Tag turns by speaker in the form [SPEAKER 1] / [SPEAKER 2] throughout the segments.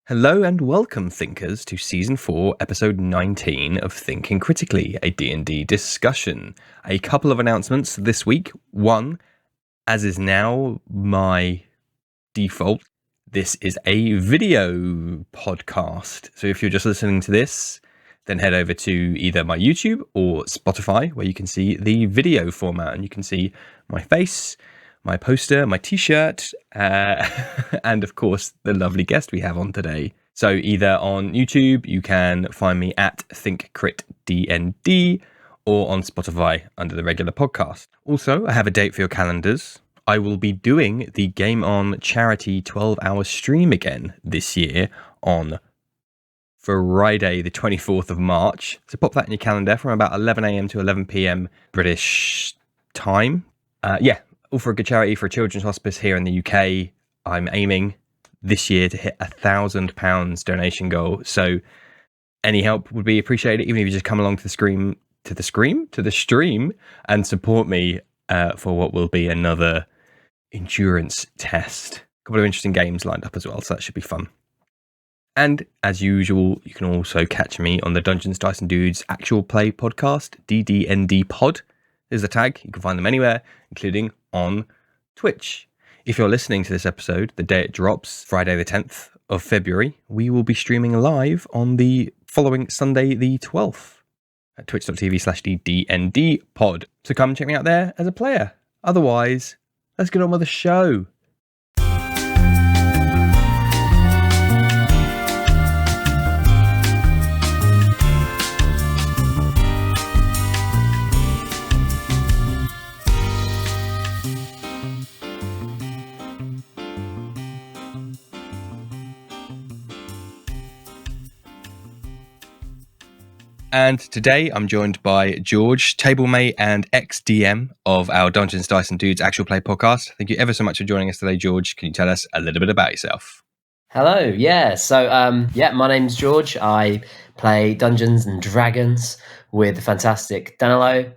[SPEAKER 1] Hello and welcome, thinkers, to Season 4, Episode 19 of Thinking Critically, a D&D discussion. A couple of announcements this week. One, as is now my default, this is a video podcast. So if you're just listening to this, then head over to either my YouTube or Spotify, where you can see the video format and you can see my face, my poster, my t-shirt, and of course the lovely guest we have on today. So either on YouTube you can find me at ThinkCritDND, or on Spotify under the regular podcast. Also, I have a date for your calendars. I will be doing the Game On charity 12-hour stream again this year on Friday the 24th of March. So pop that in your calendar from about 11 a.m. to 11 p.m. British time. All for a good charity for a children's hospice here in the UK. I'm aiming this year to hit £1,000 donation goal. So any help would be appreciated, even if you just come along to the stream and support me for what will be another endurance test. A couple of interesting games lined up as well, so that should be fun. And as usual, you can also catch me on the Dungeons, Dice and Dudes actual play podcast, DDND Pod. There's the tag. You can find them anywhere, including on Twitch. If you're listening to this episode, the day it drops, Friday the 10th of February, we will be streaming live on the following Sunday the 12th at twitch.tv/DDND-pod. So come check me out there as a player. Otherwise, let's get on with the show. And today I'm joined by George, tablemate and ex-DM of our Dungeons, Dice and Dudes actual play podcast. Thank you ever so much for joining us today, George. Can you tell us a little bit about yourself?
[SPEAKER 2] Hello, yeah. So, my name's George. I play Dungeons and Dragons with the fantastic Danilo.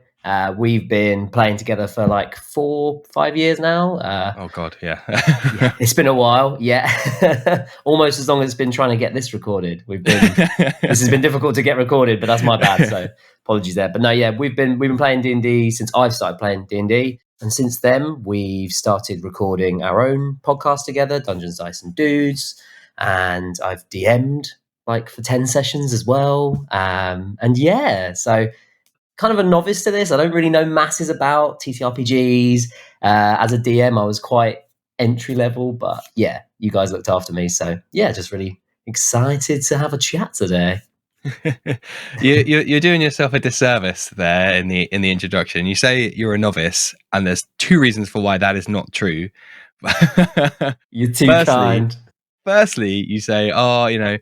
[SPEAKER 2] We've been playing together for like 4-5 years now.
[SPEAKER 1] Oh God, yeah.
[SPEAKER 2] Yeah, it's been a while, yeah. Almost as long as it's been trying to get this recorded. This has been difficult to get recorded, but that's my bad. So apologies there. But no, yeah, we've been playing D&D since I've started playing D&D, and since then we've started recording our own podcast together, Dungeons, Dice and Dudes, and I've DM'd like for 10 sessions as well. And yeah, so kind of a novice to this. I don't really know masses about ttrpgs. As a DM, I was quite entry level, but yeah, you guys looked after me. So yeah, just really excited to have a chat today.
[SPEAKER 1] You're doing yourself a disservice there in the introduction. You say you're a novice, and there's two reasons for why that is not true.
[SPEAKER 2] You're too kind.
[SPEAKER 1] Firstly, you say, I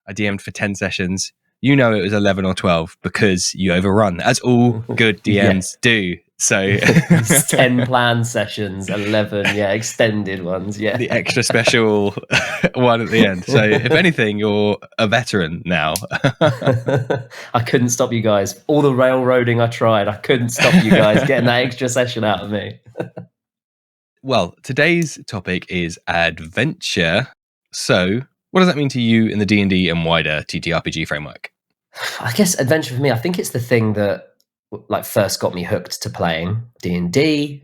[SPEAKER 1] DM'd for 10 sessions. You know it was 11 or 12 because you overrun, as all good DMs do. So
[SPEAKER 2] 10 planned sessions, 11, extended ones,
[SPEAKER 1] the extra special one at the end. So if anything, you're a veteran now.
[SPEAKER 2] I couldn't stop you guys. All the railroading I tried, I couldn't stop you guys getting that extra session out of me.
[SPEAKER 1] Well, today's topic is adventure. So what does that mean to you in the D&D and wider TTRPG framework?
[SPEAKER 2] I guess adventure for me, I think it's the thing that like first got me hooked to playing D&D.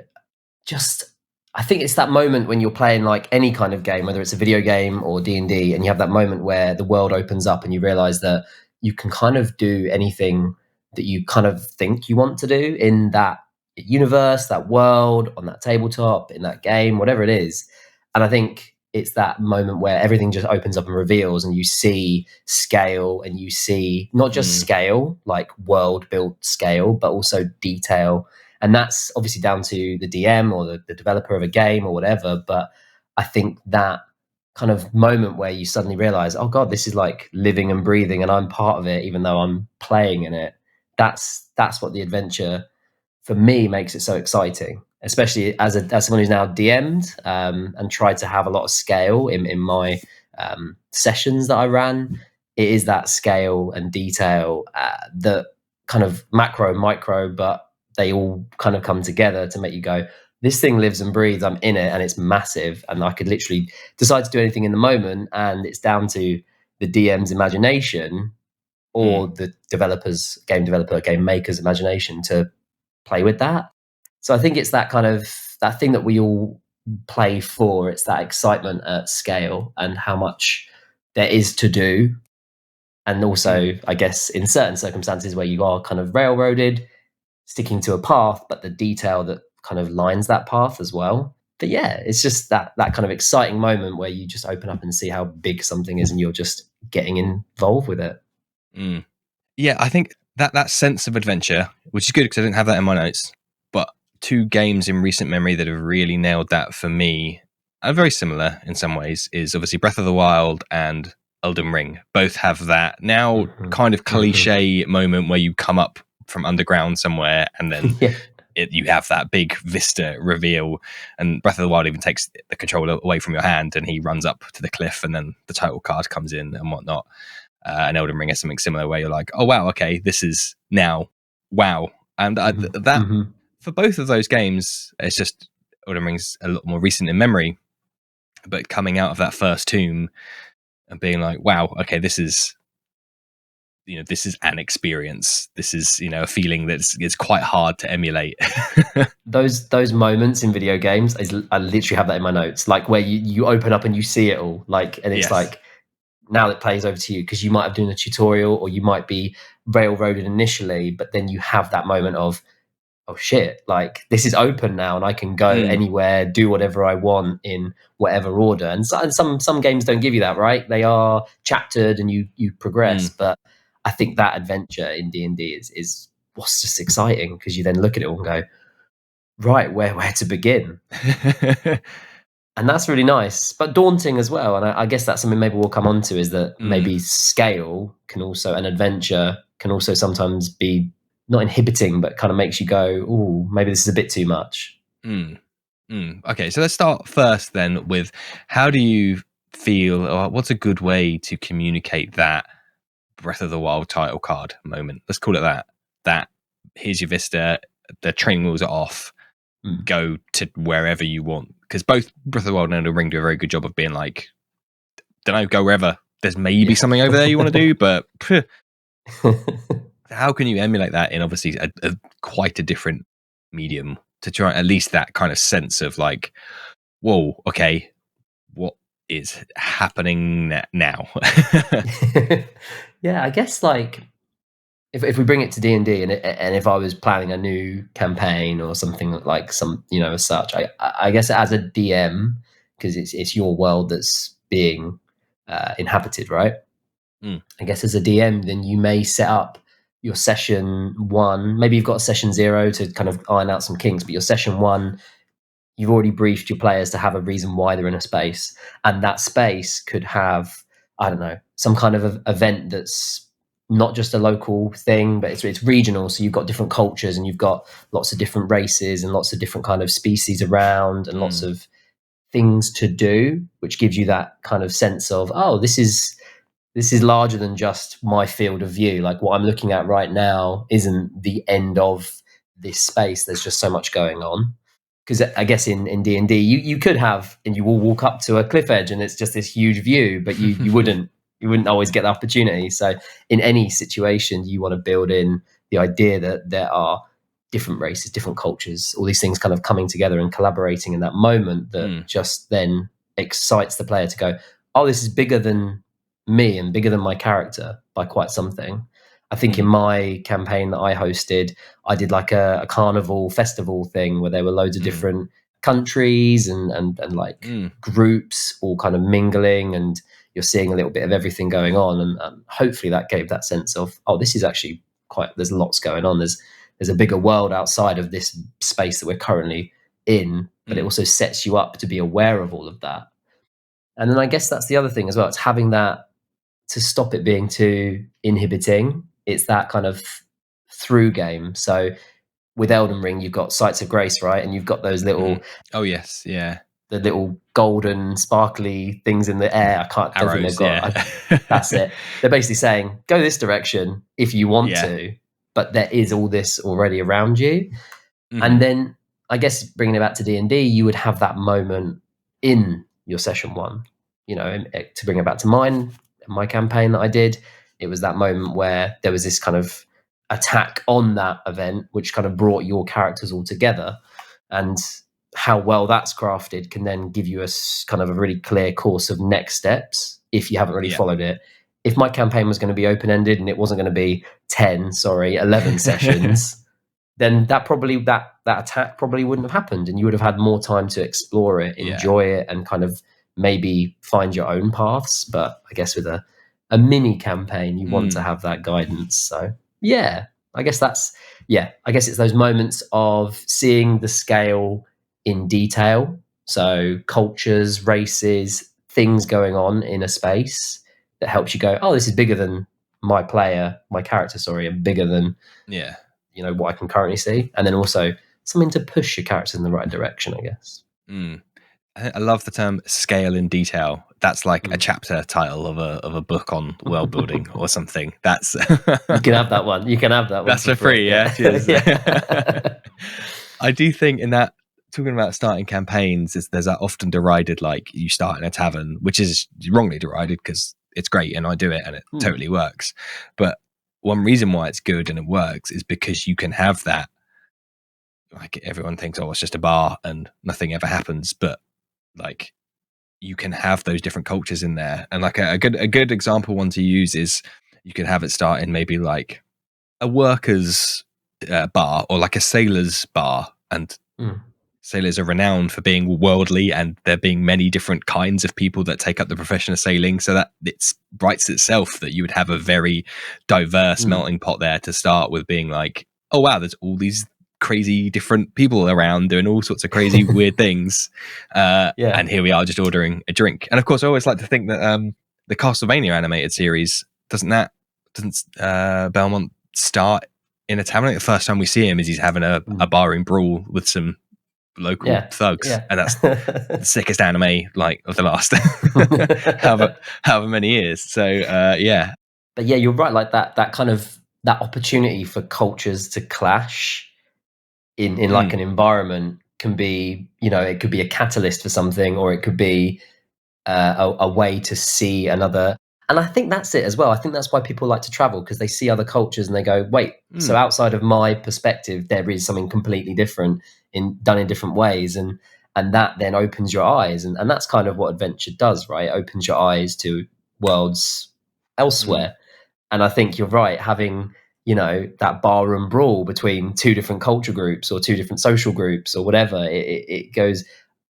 [SPEAKER 2] I think it's that moment when you're playing like any kind of game, whether it's a video game or D&D, and you have that moment where the world opens up and you realize that you can kind of do anything that you kind of think you want to do in that universe, that world, on that tabletop, in that game, whatever it is. And I think it's that moment where everything just opens up and reveals, and you see scale, and you see not just scale, like world built scale, but also detail. And that's obviously down to the DM or the developer of a game or whatever. But I think that kind of moment where you suddenly realize, oh God, this is like living and breathing and I'm part of it, even though I'm playing in it. That's what the adventure for me makes it so exciting, especially as someone who's now DM'd and tried to have a lot of scale in my sessions that I ran. It is that scale and detail that kind of macro and micro, but they all kind of come together to make you go, this thing lives and breathes. I'm in it, and it's massive, and I could literally decide to do anything in the moment, and it's down to the DM's imagination or the game developer, game maker's imagination to play with that. So I think it's that kind of that thing that we all play for. It's that excitement at scale and how much there is to do. And also, I guess, in certain circumstances where you are kind of railroaded, sticking to a path, but the detail that kind of lines that path as well. But yeah, it's just that kind of exciting moment where you just open up and see how big something is and you're just getting involved with it.
[SPEAKER 1] Yeah, I think that sense of adventure, which is good because I didn't have that in my notes, but two games in recent memory that have really nailed that for me, are very similar in some ways, is obviously Breath of the Wild and Elden Ring. Both have that now kind of cliche moment where you come up from underground somewhere and then you have that big vista reveal, and Breath of the Wild even takes the controller away from your hand and he runs up to the cliff and then the title card comes in and whatnot. And Elden Ring is something similar where you're like, oh wow, okay, this is now wow. And that for both of those games, it's just Elden Ring's a lot more recent in memory, but coming out of that first tomb and being like, wow, okay, this is an experience. This is, a feeling that's it's quite hard to emulate.
[SPEAKER 2] Those moments in video games, I literally have that in my notes, like where you open up and you see it all, like, and it's like, now it plays over to you because you might have done a tutorial or you might be railroaded initially, but then you have that moment of, oh shit, like this is open now and I can go anywhere, do whatever I want in whatever order. And some games don't give you that, right? They are chaptered and you progress. But I think that adventure in D&D is what's just exciting, because you then look at it all and go, right, where to begin? And that's really nice, but daunting as well. And I guess that's something maybe we'll come on to, is that maybe scale can also, an adventure can also sometimes be not inhibiting, but kind of makes you go, oh, maybe this is a bit too much.
[SPEAKER 1] Okay, so let's start first then with, how do you feel, or what's a good way to communicate that Breath of the Wild title card moment? Let's call it that here's your vista, the training wheels are off, go to wherever you want. Because both Breath of the Wild and Elden Ring do a very good job of being like, don't know, go wherever. There's maybe something over there you want to do, but how can you emulate that in obviously a quite a different medium to try at least that kind of sense of like, whoa, okay, what is happening now?
[SPEAKER 2] Yeah, I guess like if we bring it to D&D and if I was planning a new campaign or something like as such, I guess as a DM, because it's your world that's being inhabited, right? I guess as a DM, then you may set up your session 1. Maybe you've got session 0 to kind of iron out some kinks, but your session 1, you've already briefed your players to have a reason why they're in a space, and that space could have, I don't know, some kind of event that's not just a local thing, but it's regional. So you've got different cultures and you've got lots of different races and lots of different kind of species around and lots of things to do, which gives you that kind of sense of, oh, this is larger than just my field of view. Like what I'm looking at right now isn't the end of this space. There's just so much going on. Because I guess in D&D, you could have, and you will walk up to a cliff edge and it's just this huge view, but you wouldn't always get the opportunity. So in any situation, you want to build in the idea that there are different races, different cultures, all these things kind of coming together and collaborating in that moment that just then excites the player to go, oh, this is bigger than me and bigger than my character by quite something. I think in my campaign that I hosted, I did like a carnival festival thing where there were loads of different countries and like groups all kind of mingling, and you're seeing a little bit of everything going on. And hopefully that gave that sense of, oh, this is actually there's lots going on. There's a bigger world outside of this space that we're currently in, but it also sets you up to be aware of all of that. And then I guess that's the other thing as well. It's having that, to stop it being too inhibiting. It's that kind of through game. So with Elden Ring, you've got Sights of Grace, right? And you've got those little,
[SPEAKER 1] oh yes, yeah,
[SPEAKER 2] the little golden sparkly things in the air. I don't think they've got. That's it. They're basically saying, go this direction if you want to, but there is all this already around you. And then I guess bringing it back to D&D, you would have that moment in your session 1. To bring it back to my campaign that I did, it was that moment where there was this kind of attack on that event, which kind of brought your characters all together, and how well that's crafted can then give you kind of a really clear course of next steps if you haven't really followed it. If my campaign was going to be open-ended and it wasn't going to be 11 sessions, then that attack probably wouldn't have happened, and you would have had more time to explore it, enjoy it, and kind of maybe find your own paths. But I guess with a mini campaign, you want to have that guidance. So I guess it's those moments of seeing the scale in detail. So cultures, races, things going on in a space that helps you go, oh, this is bigger than my character, and bigger than what I can currently see. And then also something to push your characters in the right direction, I guess.
[SPEAKER 1] I love the term scale in detail. That's like a chapter title of a book on world building or something. That's
[SPEAKER 2] you can have that one.
[SPEAKER 1] That's for free, yeah. Cheers. I do think in that, talking about starting campaigns, there's that often derided, like, you start in a tavern, which is wrongly derided because it's great and I do it and it totally works. But one reason why it's good and it works is because you can have that, like, everyone thinks, oh, it's just a bar and nothing ever happens, but like, you can have those different cultures in there. And like a good example one to use is you can have it start in maybe like a workers bar or like a sailors bar, and sailors are renowned for being worldly, and there being many different kinds of people that take up the profession of sailing, so that it writes itself that you would have a very diverse melting pot there to start with, being like, oh wow, there's all these crazy different people around doing all sorts of crazy weird things, and here we are just ordering a drink. And of course I always like to think that the Castlevania animated series, doesn't Belmont start in a tavern? The first time we see him is he's having a barroom brawl with some local thugs, and that's the sickest anime like of the last however many years. So
[SPEAKER 2] but you're right, like that kind of that opportunity for cultures to clash in like an environment can be, it could be a catalyst for something, or it could be a way to see another. And I think that's it as well. I think that's why people like to travel, because they see other cultures and they go, wait, so outside of my perspective, there is something completely different done in different ways. And that then opens your eyes. And that's kind of what adventure does, right? It opens your eyes to worlds elsewhere. And I think you're right, having, that barroom brawl between two different culture groups or two different social groups or whatever, it goes,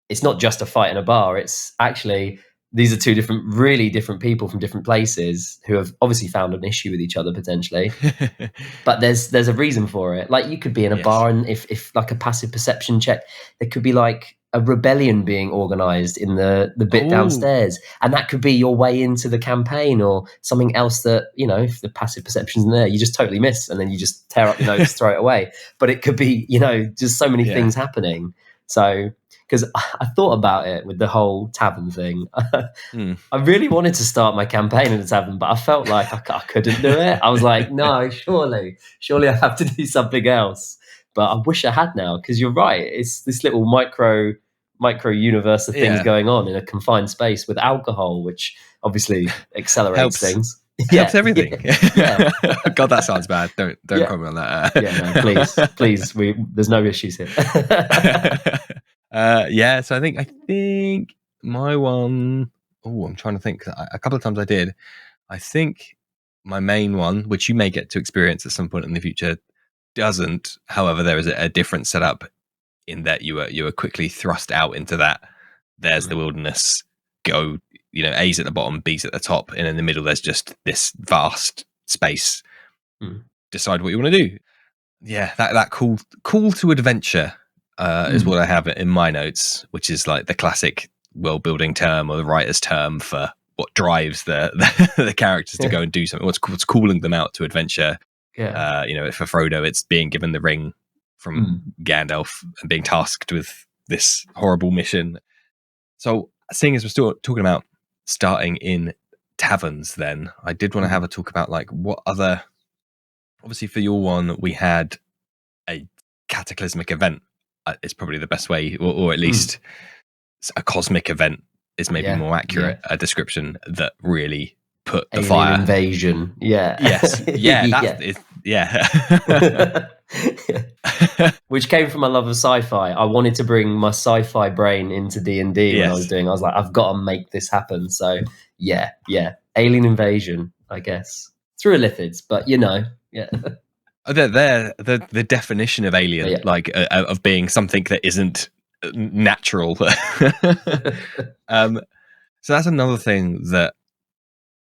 [SPEAKER 2] it's not just a fight in a bar. It's actually, these are two really different people from different places who have obviously found an issue with each other potentially, but there's a reason for it. Like, you could be in a bar, and if like a passive perception check, there could be like a rebellion being organized in the bit downstairs, and that could be your way into the campaign, or something else that, if the passive perception's in there, you just totally miss, and then you just tear up your notes, throw it away. But it could be, just so many things happening. So, because I thought about it with the whole tavern thing. I really wanted to start my campaign in a tavern, but I felt like I couldn't do it. I was like, no, surely I have to do something else. But I wish I had now, because you're right. It's this little micro universe of things going on in a confined space with alcohol, which obviously accelerates things.
[SPEAKER 1] Helps everything. God, that sounds bad. Don't quote me on that.
[SPEAKER 2] No, please. There's no issues here.
[SPEAKER 1] So I think my one, I'm trying to think. A couple of times I did. I think my main one, which you may get to experience at some point in the future, doesn't. However, there is a different setup in that you were quickly thrust out into that. There's the wilderness. Go, A's at the bottom, B's at the top, and in the middle there's just this vast space. Decide what you want to do. Yeah, that call to adventure is what I have in my notes, which is like the classic world building term, or the writer's term for what drives the characters to go and do something. What's calling them out to adventure. For Frodo, it's being given the ring from Gandalf and being tasked with this horrible mission. So, seeing as we're still talking about starting in taverns, then I did want to have a talk about like what other. Obviously, for your one, we had a cataclysmic event is probably the best way, or at least a cosmic event is maybe more accurate a description that really put the
[SPEAKER 2] alien
[SPEAKER 1] fire.
[SPEAKER 2] Invasion. Yeah.
[SPEAKER 1] Yes. Yeah. That's it. Yeah.
[SPEAKER 2] Which came from my love of sci-fi. I wanted to bring my sci-fi brain into D&D when I was doing. I was like, I've got to make this happen. So yeah, alien invasion, I guess, through Ulysses, but yeah.
[SPEAKER 1] They're the definition of alien, like of being something that isn't natural. So that's another thing that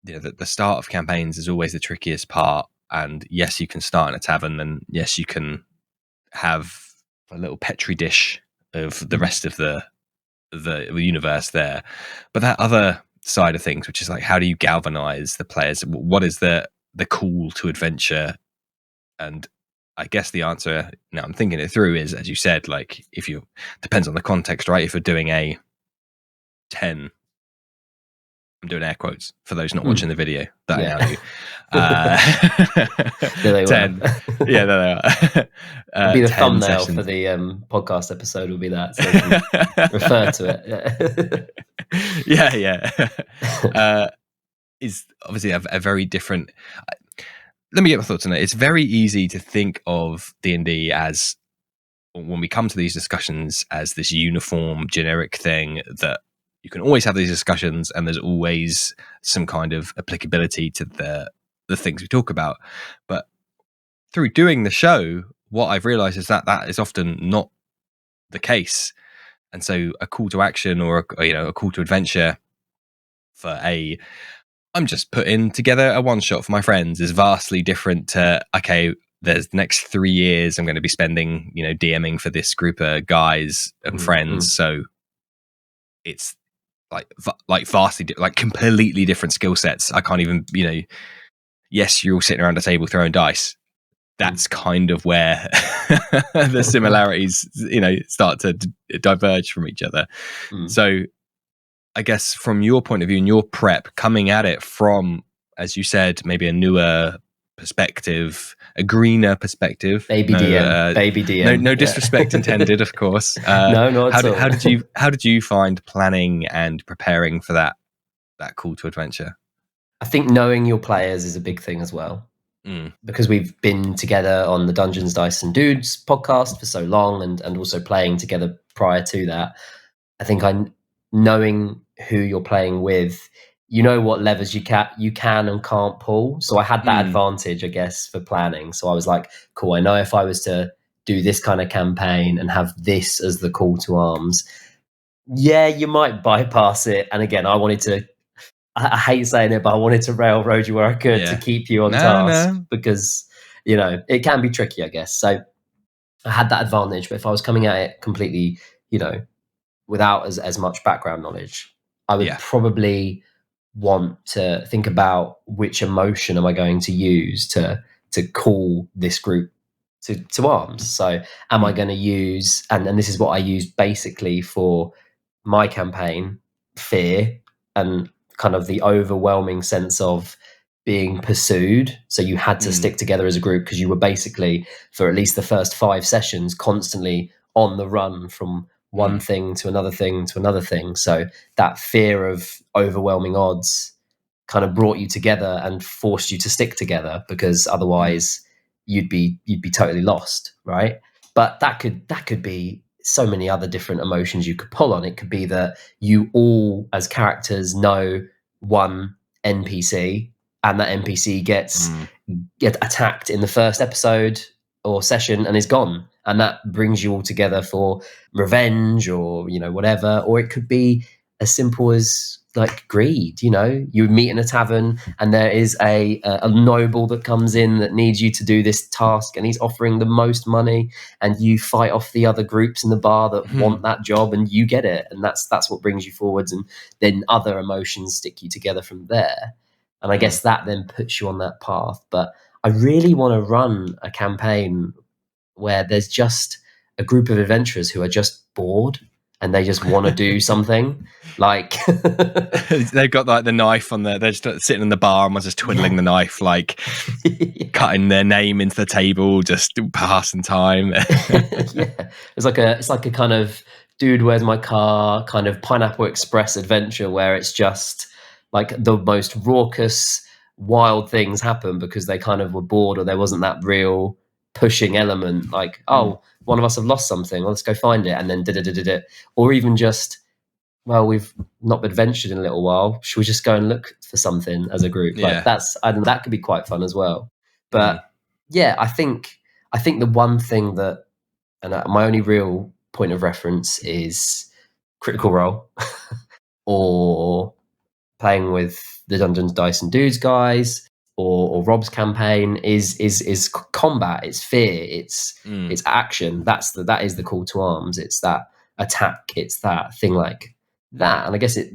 [SPEAKER 1] the start of campaigns is always the trickiest part. And yes, you can start in a tavern, and yes, you can have a little petri dish of the rest of the universe there, but that other side of things, which is like, how do you galvanize the players? What is the call to adventure? And I guess the answer, now I'm thinking it through, is, as you said, like, if you depends on the context, right? If you're doing a 10, I'm doing air quotes for those not watching the video that I now do. 10. Yeah, there they are.
[SPEAKER 2] It'll be the thumbnail sessions for the podcast episode will be that, so you can refer to
[SPEAKER 1] it. Is obviously a very different. Let me get my thoughts on it. It's very easy to think of D&D as, when we come to these discussions, as this uniform, generic thing that you can always have these discussions, and there's always some kind of applicability to the things we talk about. But through doing the show, what I've realized is that is often not the case. And so a call to action, or a call to adventure for I'm just putting together a one shot for my friends, is vastly different to, okay, there's the next 3 years I'm going to be spending, DMing for this group of guys and friends. So it's like vastly, like completely different skill sets. I can't even, yes, you're all sitting around a table throwing dice. That's kind of where the similarities, start to diverge from each other. So I guess from your point of view and your prep, coming at it from, as you said, maybe a newer perspective, a greener perspective.
[SPEAKER 2] Baby DM.
[SPEAKER 1] No disrespect intended, of course.
[SPEAKER 2] No, not at all.
[SPEAKER 1] How did you find planning and preparing for that call to adventure?
[SPEAKER 2] I think knowing your players is a big thing as well. Because we've been together on the Dungeons, Dice and Dudes podcast for so long, and also playing together prior to that. I think knowing who you're playing with, what levers you can and can't pull. So I had that advantage, I guess, for planning. So I was like, cool, I know if I was to do this kind of campaign and have this as the call to arms, you might bypass it. And again, I hate saying it, but I wanted to railroad you where I could to keep you on task, because, it can be tricky, I guess. So I had that advantage, but if I was coming at it completely, without as much background knowledge, I would probably want to think about which emotion am I going to use to call this group to arms. So am I going to use, and this is what I used basically for my campaign, fear, and kind of the overwhelming sense of being pursued. So you had to stick together as a group, because you were basically, for at least the first 5 sessions, constantly on the run from one thing to another thing to another thing. So that fear of overwhelming odds kind of brought you together and forced you to stick together, because otherwise you'd be totally lost, right? But that could be so many other different emotions you could pull on. It could be that you all as characters know one NPC, and that NPC gets attacked in the first episode or session and is gone, and that brings you all together for revenge, or whatever. Or it could be as simple as like greed. You meet in a tavern, and there is a noble that comes in that needs you to do this task, and he's offering the most money, and you fight off the other groups in the bar that want that job, and you get it, and that's what brings you forwards, and then other emotions stick you together from there. And I guess that then puts you on that path. But I really want to run a campaign where there's just a group of adventurers who are just bored and they just want to do something. Like
[SPEAKER 1] they've got like the knife on they're just sitting in the bar and one's just twiddling the knife, like cutting their name into the table, just passing time.
[SPEAKER 2] It's like a kind of dude, where's my car kind of Pineapple Express adventure where it's just like the most raucous, wild things happen because they kind of were bored or there wasn't that real pushing element. Like, oh, one of us have lost something. Well, let's go find it, and then did it, or even just, well, we've not adventured in a little while. Should we just go and look for something as a group? Like that could be quite fun as well. But yeah, I think the one thing that, and my only real point of reference is Critical Role or playing with the Dungeons, Dice and Dudes guys, or Rob's campaign is combat, it's fear, it's action. That is the call to arms. It's that attack. It's that thing like that. And I guess it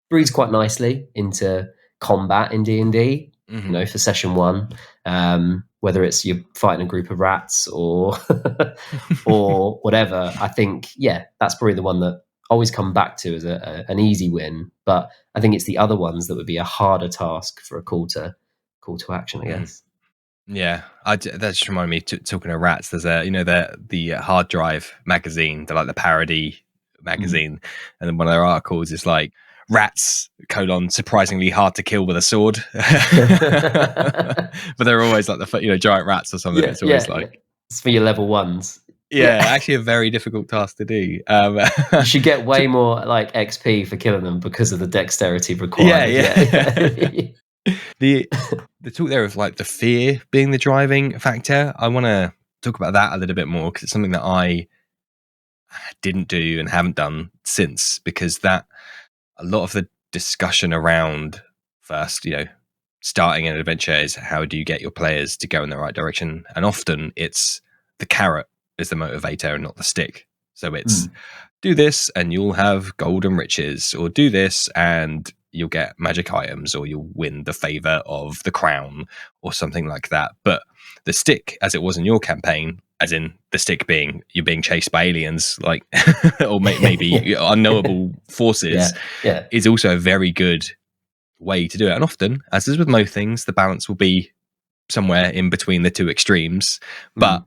[SPEAKER 2] breeds quite nicely into combat in D&D. You know, for session 1, whether it's you're fighting a group of rats or or whatever. I think that's probably the one that I always come back to as an easy win. But I think it's the other ones that would be a harder task for a call to action, I guess.
[SPEAKER 1] Yeah, that just reminded me, talking of rats, there's the Hard Drive magazine, they're like the parody magazine, and then one of their articles is like, rats, surprisingly hard to kill with a sword. But they're always like the giant rats or something. It's always like...
[SPEAKER 2] It's for your level 1s.
[SPEAKER 1] Yeah, actually a very difficult task to do.
[SPEAKER 2] You should get way more like XP for killing them because of the dexterity required.
[SPEAKER 1] The talk there of like the fear being the driving factor, I want to talk about that a little bit more because it's something that I didn't do and haven't done since, because that a lot of the discussion around first, starting an adventure is how do you get your players to go in the right direction, and often it's the carrot is the motivator and not the stick. So it's do this and you'll have golden riches, or do this and you'll get magic items, or you'll win the favor of the crown, or something like that. But the stick, as it was in your campaign, as in the stick being you're being chased by aliens, like, or maybe unknowable forces, is also a very good way to do it. And often, as is with most things, the balance will be somewhere in between the two extremes. But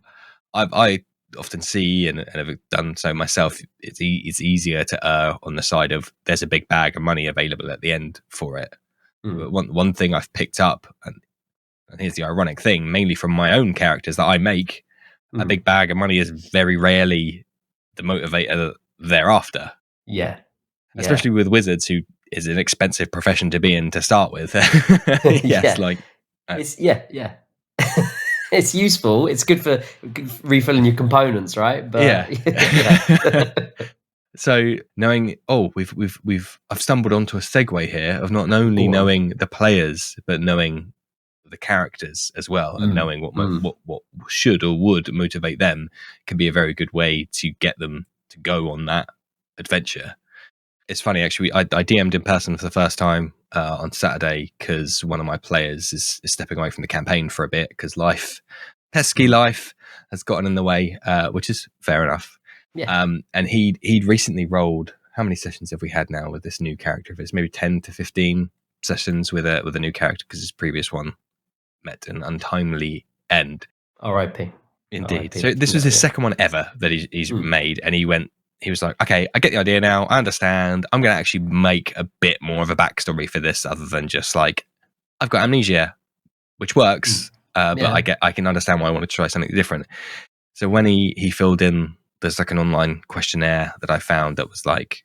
[SPEAKER 1] I often see, and have done so myself, it's easier to err on the side of there's a big bag of money available at the end for it. But one thing I've picked up, and here's the ironic thing, mainly from my own characters that I make, a big bag of money is very rarely the motivator thereafter. Especially with wizards, who is an expensive profession to be in to start with.
[SPEAKER 2] It's useful. It's good for refilling your components, right? But
[SPEAKER 1] so knowing, I've stumbled onto a segue here of not only knowing the players but knowing the characters as well, and knowing what should or would motivate them can be a very good way to get them to go on that adventure. It's funny, actually, I DM'd in person for the first time on Saturday because one of my players is stepping away from the campaign for a bit because pesky life has gotten in the way, which is fair enough. And he'd recently rolled, how many sessions have we had now with this new character of his? Maybe 10 to 15 sessions with a new character, because his previous one met an untimely end.
[SPEAKER 2] R.I.P.
[SPEAKER 1] Indeed. So this was his second one ever that he's made, and he was like, okay, I get the idea now, I understand, I'm going to actually make a bit more of a backstory for this, other than just like, I've got amnesia, which works, but I can understand why I want to try something different. So when he filled in, there's like an online questionnaire that I found that was like,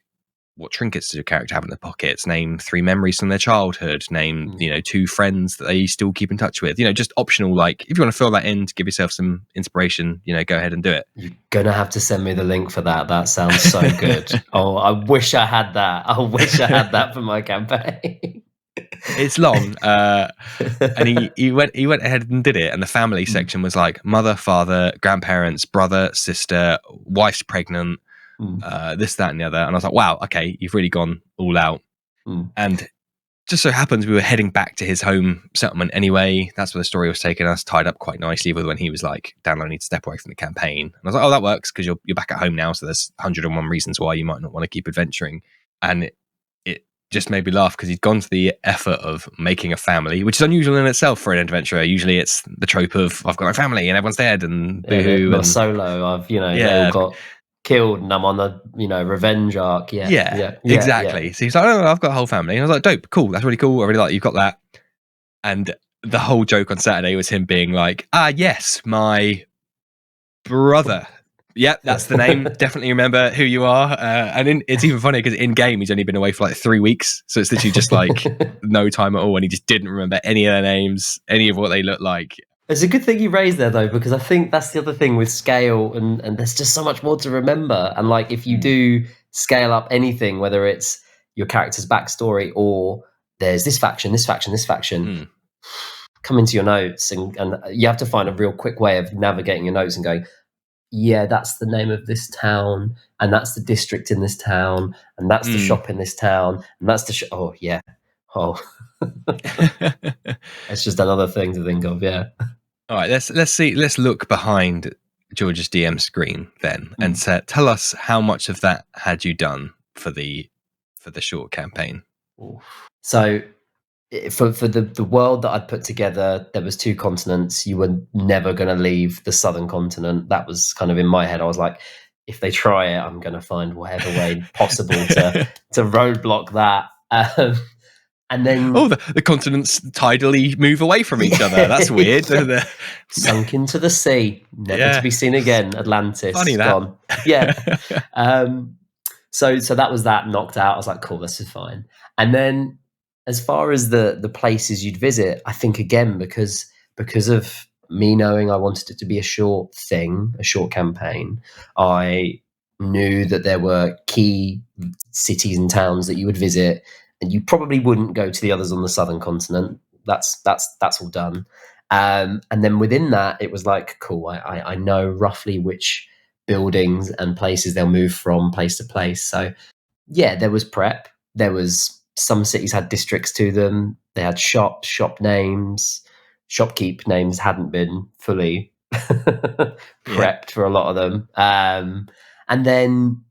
[SPEAKER 1] what trinkets does your character have in their pockets? Name 3 memories from their childhood. Name 2 friends that they still keep in touch with. Just optional. Like, if you want to fill that in to give yourself some inspiration, go ahead and do it.
[SPEAKER 2] You're gonna have to send me the link for that. That sounds so good. Oh, I wish I had that. I wish I had that for my campaign.
[SPEAKER 1] It's long, and he went ahead and did it. And the family section was like mother, father, grandparents, brother, sister, wife's pregnant. This, that, and the other. And I was like, wow, okay, you've really gone all out. And just so happens we were heading back to his home settlement anyway. That's where the story was taking us, tied up quite nicely with when he was like, Dan, I need to step away from the campaign. And I was like, oh, that works because you're back at home now. So there's 101 reasons why you might not want to keep adventuring. And it just made me laugh because he'd gone to the effort of making a family, which is unusual in itself for an adventurer. Usually it's the trope of I've got a family and everyone's dead and boohoo.
[SPEAKER 2] Not solo. I've, they all got killed and I'm on the, revenge arc. Yeah,
[SPEAKER 1] exactly. So he's like, oh, I've got a whole family. And I was like, dope, cool. That's really cool. I really like you've got that. And the whole joke on Saturday was him being like, yes, my brother. Yep, that's the name. Definitely remember who you are. And it's even funny because in game, he's only been away for like 3 weeks. So it's literally just like no time at all. And he just didn't remember any of their names, any of what they look like.
[SPEAKER 2] It's a good thing you raised there, though, because I think that's the other thing with scale, and there's just so much more to remember. And like, if you do scale up anything, whether it's your character's backstory or there's this faction, come into your notes, and you have to find a real quick way of navigating your notes and going, yeah, that's the name of this town, and that's the district in this town, and that's the shop in this town, and that's the oh yeah, oh. It's just another thing to think of. Yeah.
[SPEAKER 1] All right, let's look behind George's DM screen then and tell us how much of that had you done for the short campaign.
[SPEAKER 2] So for the world that I'd put together, there was 2 continents. You were never going to leave the southern continent. That was kind of in my head. I was like, if they try it, I'm going to find whatever way possible to roadblock that. And then
[SPEAKER 1] the continents tidally move away from each other. That's weird.
[SPEAKER 2] Sunk into the sea, never to be seen again. Atlantis,
[SPEAKER 1] funny that.
[SPEAKER 2] Gone. Yeah. So that was that knocked out. I was like, cool, this is fine. And then as far as the places you'd visit, I think again because of me knowing I wanted it to be a short thing, a short campaign, I knew that there were key cities and towns that you would visit. And you probably wouldn't go to the others on the southern continent. That's all done. And then within that, it was like, cool, I know roughly which buildings and places they'll move from place to place. So yeah, there was prep. There was some cities had districts to them. They had shop names. Shopkeep names hadn't been fully prepped for a lot of them. And then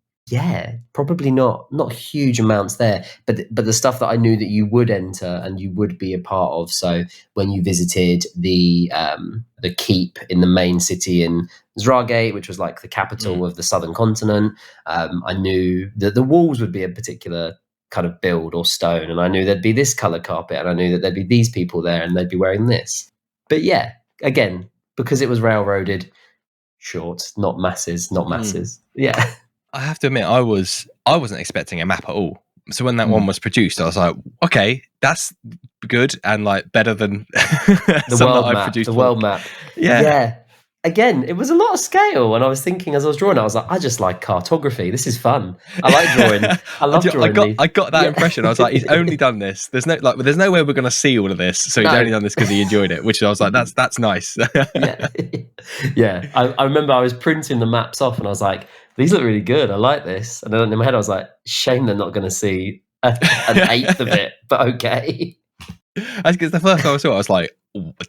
[SPEAKER 2] probably not huge amounts there, but the stuff that I knew that you would enter and you would be a part of. So when you visited the keep in the main city in Zragate, which was like the capital of the southern continent, I knew that the walls would be a particular kind of build or stone, and I knew there'd be this color carpet, and I knew that there'd be these people there and they'd be wearing this. But yeah, again, because it was railroaded, short, not masses. Yeah.
[SPEAKER 1] I have to admit, I wasn't expecting a map at all. So when that one was produced, I was like, okay, that's good and like better than
[SPEAKER 2] the world map. The world map. Yeah. Again, it was a lot of scale, and I was thinking as I was drawing, I was like, I just like cartography. This is fun. I like drawing. I love drawing.
[SPEAKER 1] I got that impression. I was like, he's only done this. There's no way we're going to see all of this. So he's only done this because he enjoyed it. Which I was like, that's nice.
[SPEAKER 2] Yeah. I remember I was printing the maps off, and I was like, these look really good. I like this. And then in my head, I was like, shame they're not going to see an eighth of it, but okay.
[SPEAKER 1] Because the first time I saw it, I was like,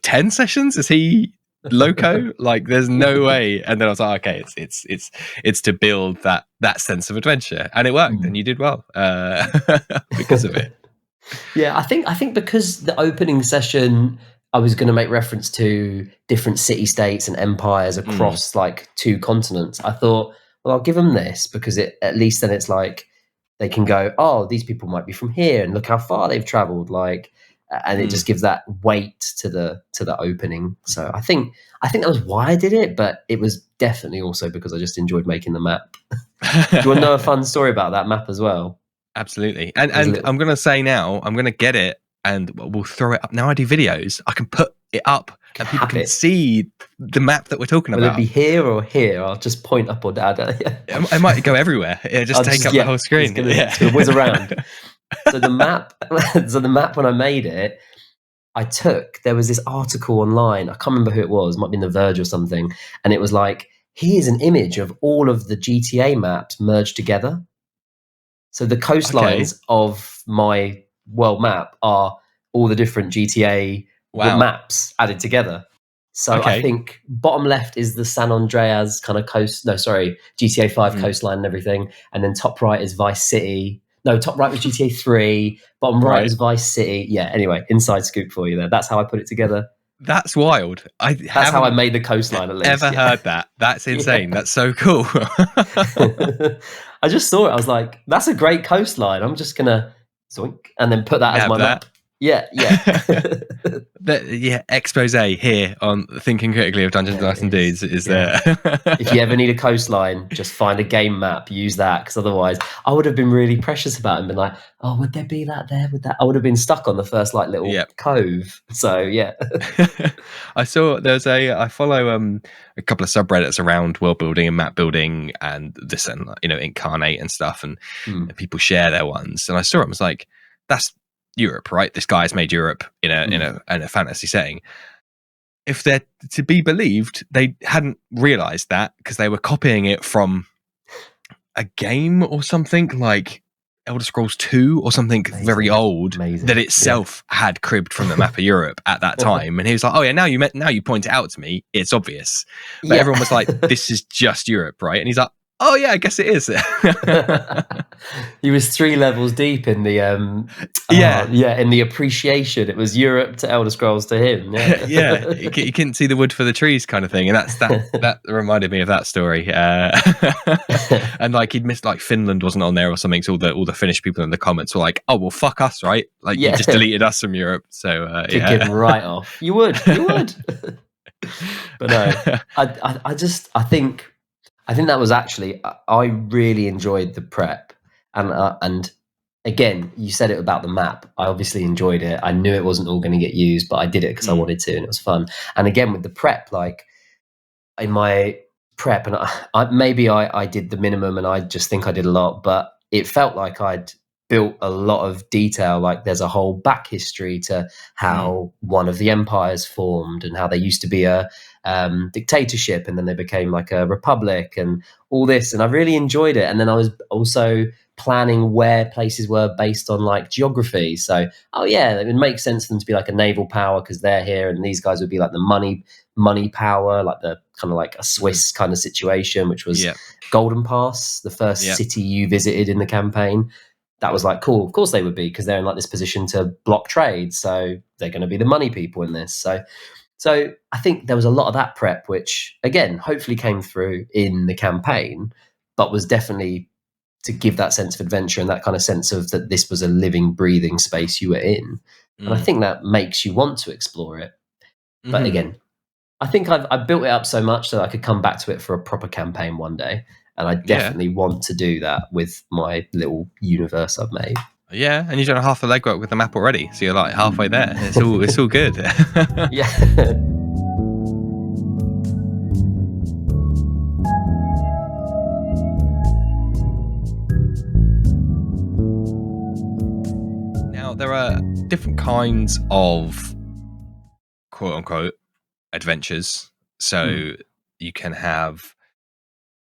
[SPEAKER 1] 10 sessions? Is he loco? Like, there's no way. And then I was like, okay, it's to build that sense of adventure, and it worked, and you did well because of it.
[SPEAKER 2] Yeah, I think because the opening session, I was going to make reference to different city-states and empires across like 2 continents. I thought, well, I'll give them this because at least then it's like they can go, oh, these people might be from here, and look how far they've traveled. Like, and it just gives that weight to the opening. So I think that was why I did it, but it was definitely also because I just enjoyed making the map. Do you want to know a fun story about that map as well?
[SPEAKER 1] Absolutely. And I'm going to say now, I'm going to get it and we'll throw it up. Now I do videos, I can put it up and people can see the map that we're talking about.
[SPEAKER 2] Will it be here or here? I'll just point up or down.
[SPEAKER 1] It might go everywhere. It'll just take up the whole screen.
[SPEAKER 2] It's going to whiz around. So the map, when I made it, there was this article online. I can't remember who it was. It might be in The Verge or something. And it was like, here's an image of all of the GTA maps merged together. So the coastlines of my world map are all the different GTA
[SPEAKER 1] Wow.
[SPEAKER 2] maps added together. So I
[SPEAKER 1] Okay.
[SPEAKER 2] think bottom left is the San Andreas kind of GTA 5 coastline and everything. And then top right is Vice City. No, top right was GTA 3. Bottom right was Vice City. Yeah, anyway, inside scoop for you there. That's how I put it together.
[SPEAKER 1] That's wild.
[SPEAKER 2] That's how I made the coastline, at least.
[SPEAKER 1] Ever heard that? That's insane. That's so cool.
[SPEAKER 2] I just saw it. I was like, that's a great coastline. I'm just going to zoink and then put that as my map. Yeah.
[SPEAKER 1] Expose here on Thinking Critically of Dungeons and Dragons and Dudes is there.
[SPEAKER 2] If you ever need a coastline, just find a game map, use that, because otherwise I would have been really precious about it and been like, oh, would there be that there? Would that? I would have been stuck on the first little cove. So yeah.
[SPEAKER 1] I saw I follow a couple of subreddits around world building and map building and this and Incarnate and stuff, and people share their ones, and I saw it and was like, that's Europe, right? This guy's made Europe in a fantasy setting. If they're to be believed, they hadn't realized that because they were copying it from a game or something like Elder Scrolls 2 or something very old that itself had cribbed from the map of Europe at that time. And he was like, oh yeah, now you point it out to me, it's obvious. But everyone was like, this is just Europe, right? And he's like, oh yeah, I guess it is.
[SPEAKER 2] He was 3 levels deep in the in the appreciation. It was Europe to Elder Scrolls to him.
[SPEAKER 1] Yeah, you couldn't see the wood for the trees kind of thing, and that reminded me of that story. And like he'd missed like Finland wasn't on there or something. So all the Finnish people in the comments were like, "Oh well, fuck us, right? Like you just deleted us from Europe." So
[SPEAKER 2] kick him right off. You would. But no, I think that was actually, I really enjoyed the prep. And again, you said it about the map. I obviously enjoyed it. I knew it wasn't all going to get used, but I did it because I wanted to, and it was fun. And again, with the prep, like in my prep, and I did the minimum, and I just think I did a lot, but it felt like I'd built a lot of detail. Like there's a whole back history to how one of the empires formed and how they used to be a dictatorship and then they became like a republic and all this, and I really enjoyed it. And then I was also planning where places were based on like geography. So it would make sense for them to be like a naval power because they're here, and these guys would be like the money power, like the kind of like a Swiss kind of situation, which was Golden Pass, the first city you visited in the campaign. That was like, cool, of course they would be, because they're in like this position to block trade, so they're going to be the money people in this. So I think there was a lot of that prep, which again, hopefully came through in the campaign, but was definitely to give that sense of adventure and that kind of sense of that this was a living, breathing space you were in. And I think that makes you want to explore it. But again, I think I've built it up so much that I could come back to it for a proper campaign one day. And I definitely want to do that with my little universe I've made.
[SPEAKER 1] Yeah, and you've done half the legwork with the map already, so you're like halfway there. It's all good.
[SPEAKER 2] Yeah.
[SPEAKER 1] Now there are different kinds of quote unquote adventures. So you can have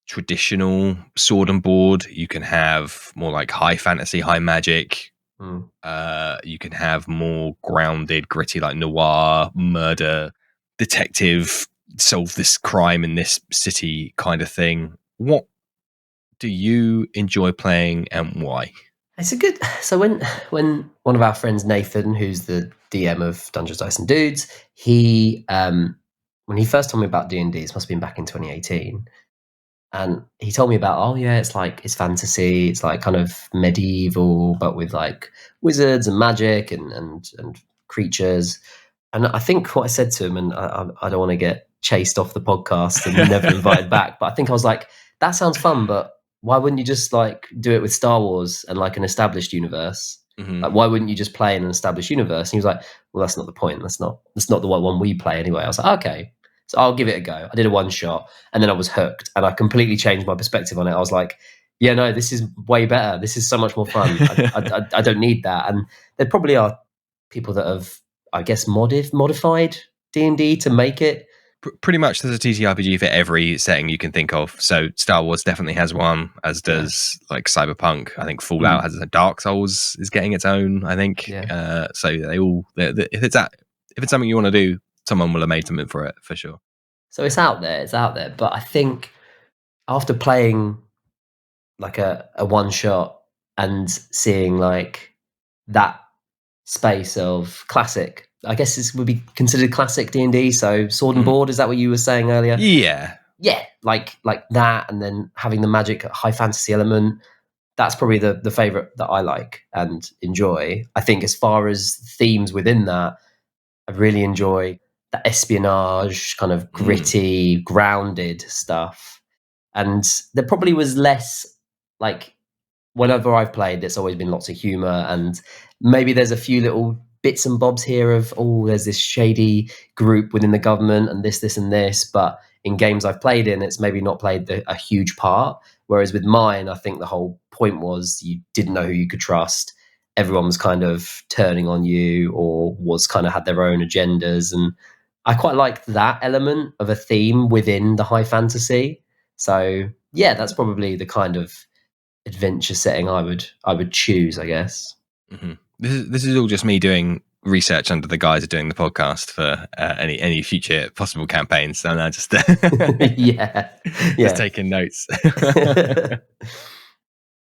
[SPEAKER 1] traditional sword and board, you can have more like high fantasy, high magic, you can have more grounded, gritty, like noir, murder, detective, solve this crime in this city kind of thing. What do you enjoy playing and why?
[SPEAKER 2] It's a good. So when one of our friends, Nathan, who's the DM of Dungeons, Dice and Dudes, he when he first told me about D&D, this must have been back in 2018. And he told me about, it's fantasy, it's like kind of medieval, but with like wizards and magic and creatures. And I think what I said to him, and I don't want to get chased off the podcast and never invited back, but I think I was like, that sounds fun, but why wouldn't you just like do it with Star Wars and like an established universe? Like, why wouldn't you just play in an established universe? And he was like, well, that's not the point. That's not the one we play anyway. I was like, okay. So I'll give it a go. I did a one shot and then I was hooked and I completely changed my perspective on it. I was like, yeah, no, this is way better. This is so much more fun. I don't need that. And there probably are people that have, I guess, modified D&D to make it
[SPEAKER 1] Pretty much there's a TTRPG for every setting you can think of. So Star Wars definitely has one, as does like Cyberpunk. I think Fallout has a Dark Souls is getting its own, I think. So they all, if it's something you want to do, someone will have made something for it for sure.
[SPEAKER 2] So it's out there. But I think after playing like a one shot and seeing like that space of classic, I guess this would be considered classic D&D. So sword and board, is that what you were saying earlier?
[SPEAKER 1] Yeah,
[SPEAKER 2] like that, and then having the magic high fantasy element. That's probably the favorite that I like and enjoy. I think as far as themes within that, I really enjoy the espionage, kind of gritty, grounded stuff. And there probably was less, like, whenever I've played, there's always been lots of humor, and maybe there's a few little bits and bobs here of, oh, there's this shady group within the government and this and this, but in games I've played in, it's maybe not played a huge part. Whereas with mine, I think the whole point was you didn't know who you could trust. Everyone was kind of turning on you, or was kind of had their own agendas, and I quite liked that element of a theme within the high fantasy. So yeah, that's probably the kind of adventure setting I would choose, I guess.
[SPEAKER 1] Mm-hmm. This is all just me doing research under the guise of doing the podcast for any future possible campaigns. And I just just taking notes. I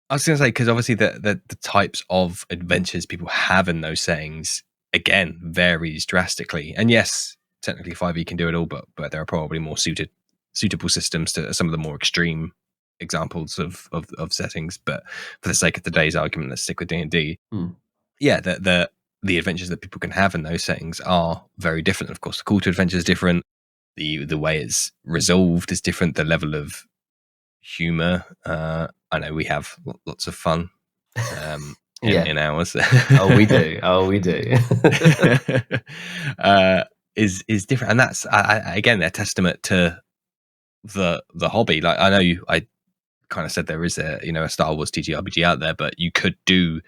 [SPEAKER 1] was going to say, because obviously the types of adventures people have in those settings again varies drastically. And yes, technically 5e can do it all, but there are probably more suitable systems to some of the more extreme examples of settings. But for the sake of today's argument, let's stick with D&D. Yeah, the adventures that people can have in those settings are very different. Of course, the call to adventure is different. The way it's resolved is different. The level of humor, I know we have lots of fun in ours.
[SPEAKER 2] Oh, we do.
[SPEAKER 1] Is different, and that's again a testament to the hobby. Like, I know I kind of said there is a Star Wars TTRPG out there, but you could do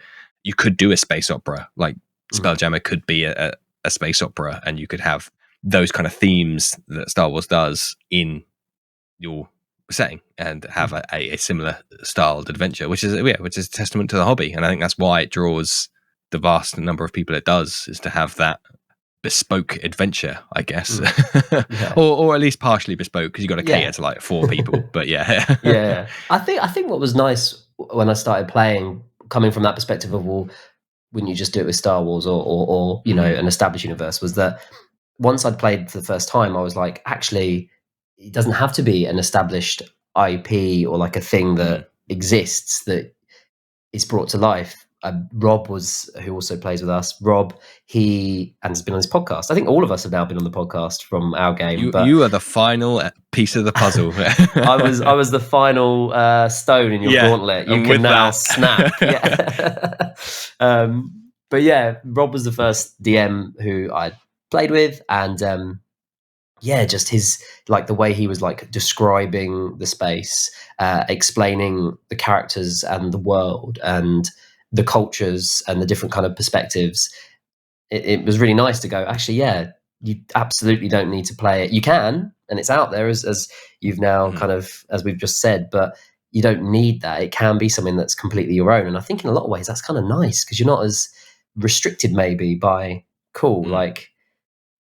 [SPEAKER 1] a space opera. Like Spelljammer could be a space opera, and you could have those kind of themes that Star Wars does in your setting and have a similar styled adventure, which is a testament to the hobby. And I think that's why it draws the vast number of people it does, is to have that bespoke adventure, I guess. or at least partially bespoke, because you got to cater to like 4 people. But
[SPEAKER 2] yeah, I think what was nice when I started playing, coming from that perspective of, well, wouldn't you just do it with Star Wars or an established universe, was that once I'd played for the first time, I was like, actually, it doesn't have to be an established IP or like a thing that exists that is brought to life. Rob who also plays with us. Rob, he has been on this podcast. I think all of us have now been on the podcast from our game.
[SPEAKER 1] You are the final piece of the puzzle.
[SPEAKER 2] I was the final stone in your gauntlet. You can now snap. But yeah, Rob was the first DM who I played with, and just his, like, the way he was like describing the space, explaining the characters and the world and the cultures and the different kind of perspectives. It was really nice to go, actually, you absolutely don't need to play it. You can, and it's out there as you've now kind of, as we've just said, but you don't need that. It can be something that's completely your own. And I think in a lot of ways that's kind of nice, because you're not as restricted maybe by like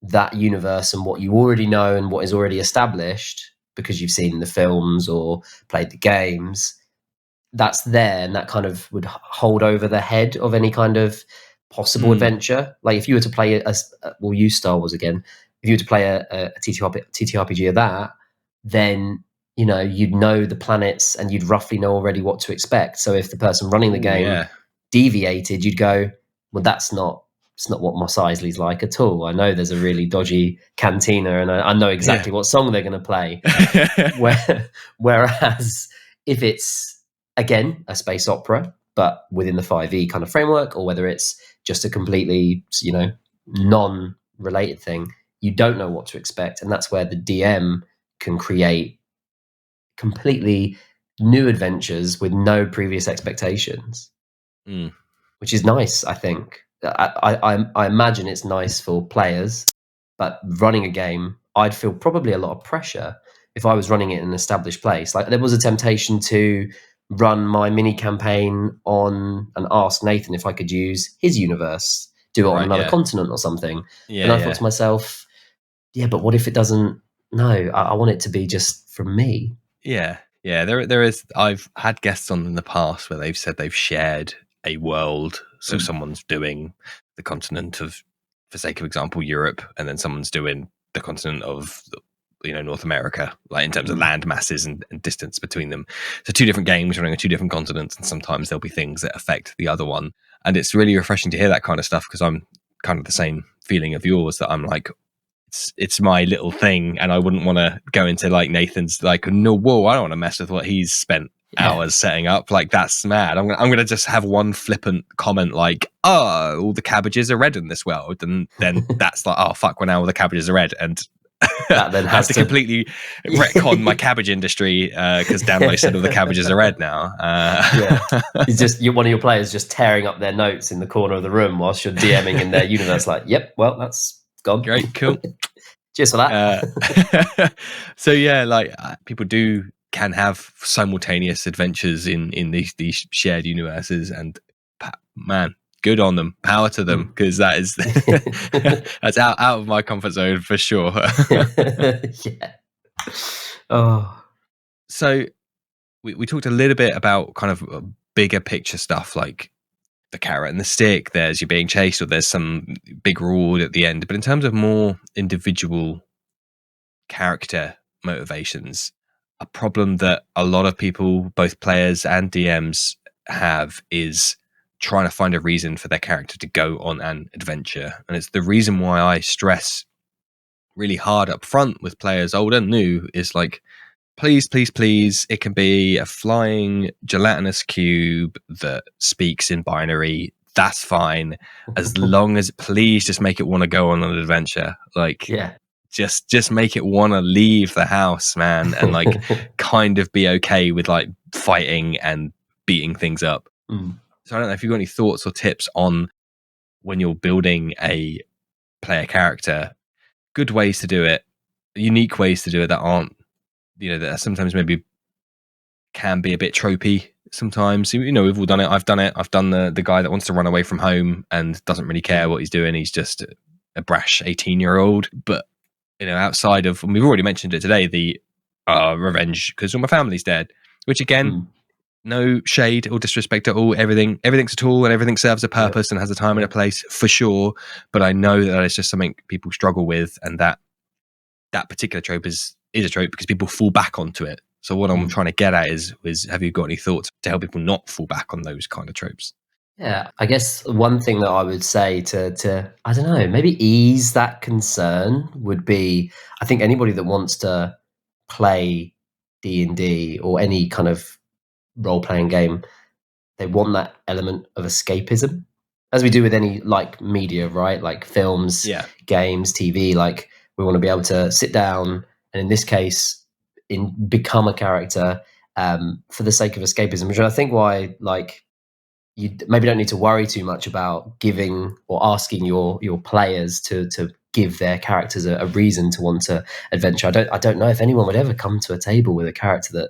[SPEAKER 2] that universe and what you already know and what is already established because you've seen the films or played the games. That's there, and that kind of would hold over the head of any kind of possible adventure. Like if you were to play we'll use Star Wars again. If you were to play a TTRPG of that, then you'd know the planets and you'd roughly know already what to expect. So if the person running the game deviated, you'd go, well, it's not what Mos Eisley's like at all. I know there's a really dodgy cantina, and I know exactly what song they're going to play. Whereas if it's, again, a space opera, but within the 5e kind of framework, or whether it's just a completely, non-related thing, you don't know what to expect. And that's where the DM can create completely new adventures with no previous expectations, which is nice, I think. I imagine it's nice for players, but running a game, I'd feel probably a lot of pressure if I was running it in an established place. Like there was a temptation to run my mini campaign on and ask Nathan if I could use his universe, do it on
[SPEAKER 1] Right,
[SPEAKER 2] another
[SPEAKER 1] yeah.
[SPEAKER 2] continent or something.
[SPEAKER 1] Yeah,
[SPEAKER 2] And I
[SPEAKER 1] yeah.
[SPEAKER 2] thought to myself, yeah, but what if it doesn't? No, I want it to be just from me.
[SPEAKER 1] Yeah, yeah. There is. I've had guests on in the past where they've said they've shared a world. So someone's doing the continent of, for sake of example, Europe, and then someone's doing the continent of, North America, like in terms of land masses and distance between them. So two different games running on two different continents, and sometimes there'll be things that affect the other one. And it's really refreshing to hear that kind of stuff, because I'm kind of the same feeling of yours, that I'm like, it's my little thing, and I wouldn't want to go into like Nathan's like, no, whoa, I don't want to mess with what he's spent hours setting up. Like, that's mad. I'm gonna just have one flippant comment like, oh, all the cabbages are red in this world, and then that's like, oh fuck, well now all the cabbages are red, and
[SPEAKER 2] that then
[SPEAKER 1] I have to completely retcon my cabbage industry because Danlo said all the cabbages are red now.
[SPEAKER 2] It's just one of your players just tearing up their notes in the corner of the room whilst you're DMing in their universe. Like, yep, well, that's gone.
[SPEAKER 1] Great, cool.
[SPEAKER 2] Cheers for that.
[SPEAKER 1] So yeah, like people can have simultaneous adventures in these shared universes, and man, good on them, power to them, because that is that's out of my comfort zone for sure.
[SPEAKER 2] Yeah. Oh,
[SPEAKER 1] so we talked a little bit about kind of bigger picture stuff, like the carrot and the stick. There's you being chased, or there's some big reward at the end. But in terms of more individual character motivations, a problem that a lot of people, both players and DMs, have is trying to find a reason for their character to go on an adventure. And it's the reason why I stress really hard up front with players, old and new, is like, please, please, please, it can be a flying gelatinous cube that speaks in binary. That's fine, as long as, please, just make it want to go on an adventure. Like,
[SPEAKER 2] yeah.
[SPEAKER 1] Just make it want to leave the house, man, and like kind of be okay with like fighting and beating things up. So I don't know if you've got any thoughts or tips on when you're building a player character, good ways to do it, unique ways to do it that aren't, that sometimes maybe can be a bit tropey sometimes. We've all done it. I've done it. I've done the guy that wants to run away from home and doesn't really care what he's doing. He's just a brash 18-year-old. But outside of, and we've already mentioned it today, the revenge because all my family's dead, which again, no shade or disrespect at all. Everything's a tool, and everything serves a purpose and has a time and a place for sure. But I know that it's just something people struggle with, and that particular trope is a trope because people fall back onto it. So what I'm trying to get at is have you got any thoughts to help people not fall back on those kind of tropes?
[SPEAKER 2] Yeah, I guess one thing that I would say to I don't know, maybe ease that concern would be, I think anybody that wants to play D&D or any kind of role-playing game, they want that element of escapism, as we do with any like media, right? Like films, games, TV. Like we want to be able to sit down and, in this case, become a character for the sake of escapism, which I think why like you maybe don't need to worry too much about giving or asking your players to give their characters a reason to want to adventure. I don't know if anyone would ever come to a table with a character that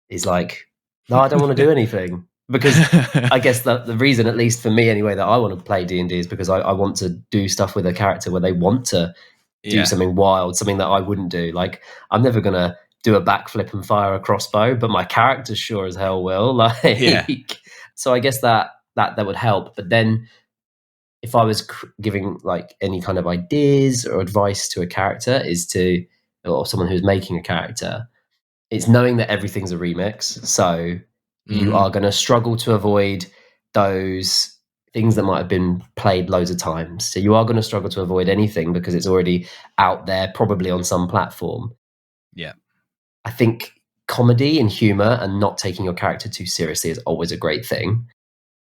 [SPEAKER 2] is like, no, I don't want to do anything. Because I guess the reason, at least for me anyway, that I want to play D&D is because I want to do stuff with a character where they want to do something wild, something that I wouldn't do. Like, I'm never going to do a backflip and fire a crossbow, but my character sure as hell will. Like, so I guess that would help. But then if I was giving like any kind of ideas or advice to a character or someone who's making a character, it's knowing that everything's a remix. So you are going to struggle to avoid those things that might have been played loads of times. So you are going to struggle to avoid anything because it's already out there, probably on some platform.
[SPEAKER 1] Yeah.
[SPEAKER 2] I think comedy and humor and not taking your character too seriously is always a great thing.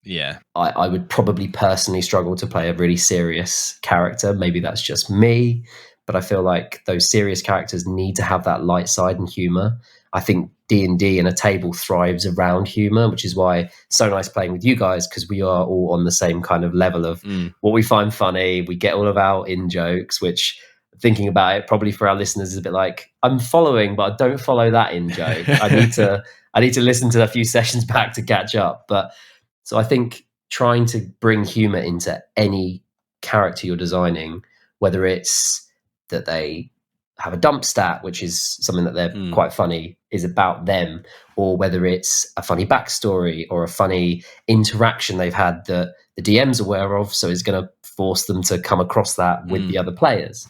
[SPEAKER 1] Yeah.
[SPEAKER 2] I would probably personally struggle to play a really serious character. Maybe that's just me, but I feel like those serious characters need to have that light side and humor. I think D&D and a table thrives around humor, which is why it's so nice playing with you guys, because we are all on the same kind of level of what we find funny. We get all of our in jokes, which thinking about it, probably for our listeners, is a bit like, I'm following, but I don't follow that in joke. I need to listen to a few sessions back to catch up. But so I think trying to bring humor into any character you're designing, whether it's that they have a dump stat, which is something that they're quite funny, is about them, or whether it's a funny backstory or a funny interaction they've had that the DM's aware of, so it's going to force them to come across that with the other players.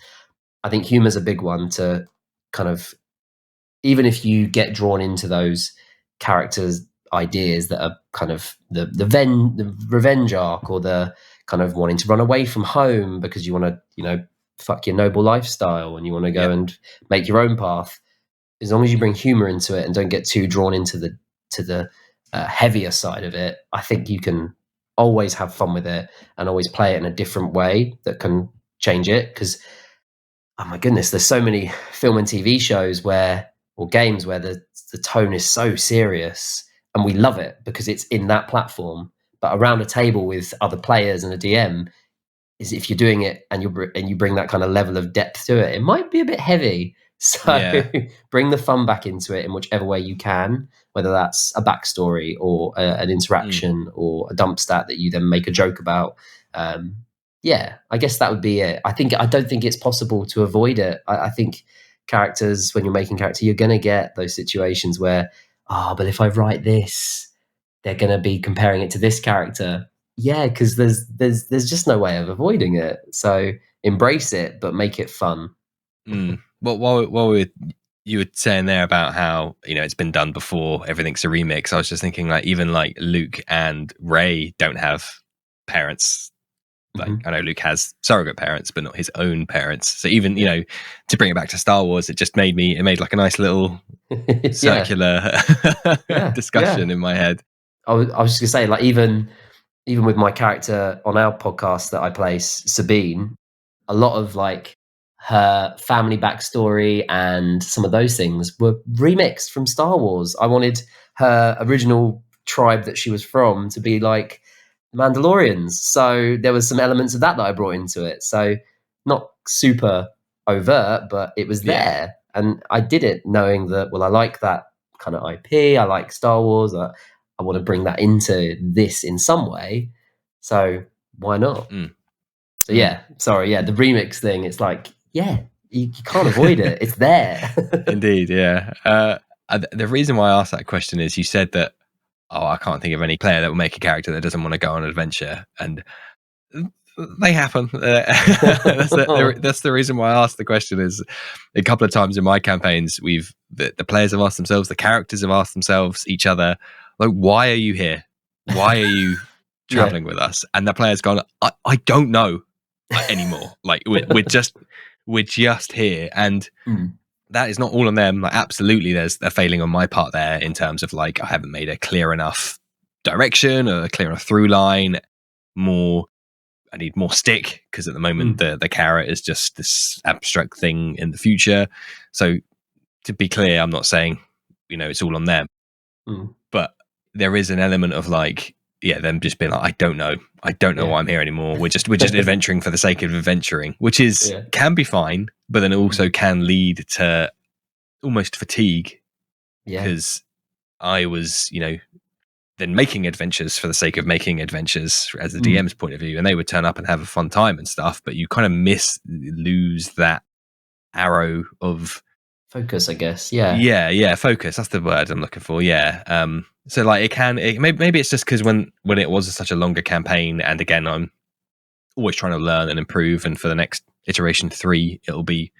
[SPEAKER 2] I think humor's a big one to kind of, even if you get drawn into those characters' ideas that are kind of the revenge arc, or the kind of wanting to run away from home because you want to, you know, fuck your noble lifestyle and you want to go and make your own path. As long as you bring humor into it and don't get too drawn into the heavier side of it, I think you can always have fun with it and always play it in a different way that can change it. Because, oh my goodness, there's so many film and TV shows or games where the tone is so serious, and we love it because it's in that platform. But around a table with other players and a DM, is if you're doing it and you bring that kind of level of depth to it, it might be a bit heavy. So bring the fun back into it in whichever way you can, whether that's a backstory or an interaction or a dump stat that you then make a joke about. I guess that would be it. I don't think it's possible to avoid it. I think characters, when you're making character, you're going to get those situations where, but if I write this, they're going to be comparing it to this character. Yeah, because there's just no way of avoiding it. So embrace it, but make it fun.
[SPEAKER 1] Well, while you were saying there about how, you know, it's been done before, everything's a remix, I was just thinking, like, even like Luke and Ray don't have parents. Like, I know Luke has surrogate parents, but not his own parents. So even, you know, to bring it back to Star Wars, it just made like a nice little circular discussion in my head.
[SPEAKER 2] I was just gonna say, like, even with my character on our podcast that I play, Sabine, a lot of like her family backstory and some of those things were remixed from Star Wars. I wanted her original tribe that she was from to be like Mandalorians, so there was some elements of that I brought into it. So not super overt, but it was there, and I did it knowing that, well, I like that kind of IP, I like Star Wars, I want to bring that into this in some way, so why not? So the remix thing, it's like, you can't avoid it. It's there.
[SPEAKER 1] Indeed, yeah. The reason why I asked that question is you said that, I can't think of any player that will make a character that doesn't want to go on an adventure, and they happen. That's the reason why I asked the question. Is a couple of times in my campaigns, the players have asked themselves, the characters have asked themselves, each other, like, why are you here? Why are you traveling with us? And the player's gone, I don't know anymore. Like, we're just here, and that is not all on them. Like, absolutely, there's a failing on my part there in terms of, like, I haven't made a clear enough direction or a clear enough through line. I need more stick, because at the moment the carrot is just this abstract thing in the future. So to be clear, I'm not saying, you know, it's all on them, but there is an element of, like, them just being like, I don't know why I'm here anymore. We're just adventuring for the sake of adventuring, which is can be fine, but then it also can lead to almost fatigue, because I was, you know, then making adventures for the sake of making adventures as the DM's point of view, and they would turn up and have a fun time and stuff, but you kind of lose that arrow of
[SPEAKER 2] focus, I guess.
[SPEAKER 1] Focus, that's the word I'm looking for. So, like, maybe it's just because when it was such a longer campaign, and again, I'm always trying to learn and improve, and for the next iteration 3 it'll be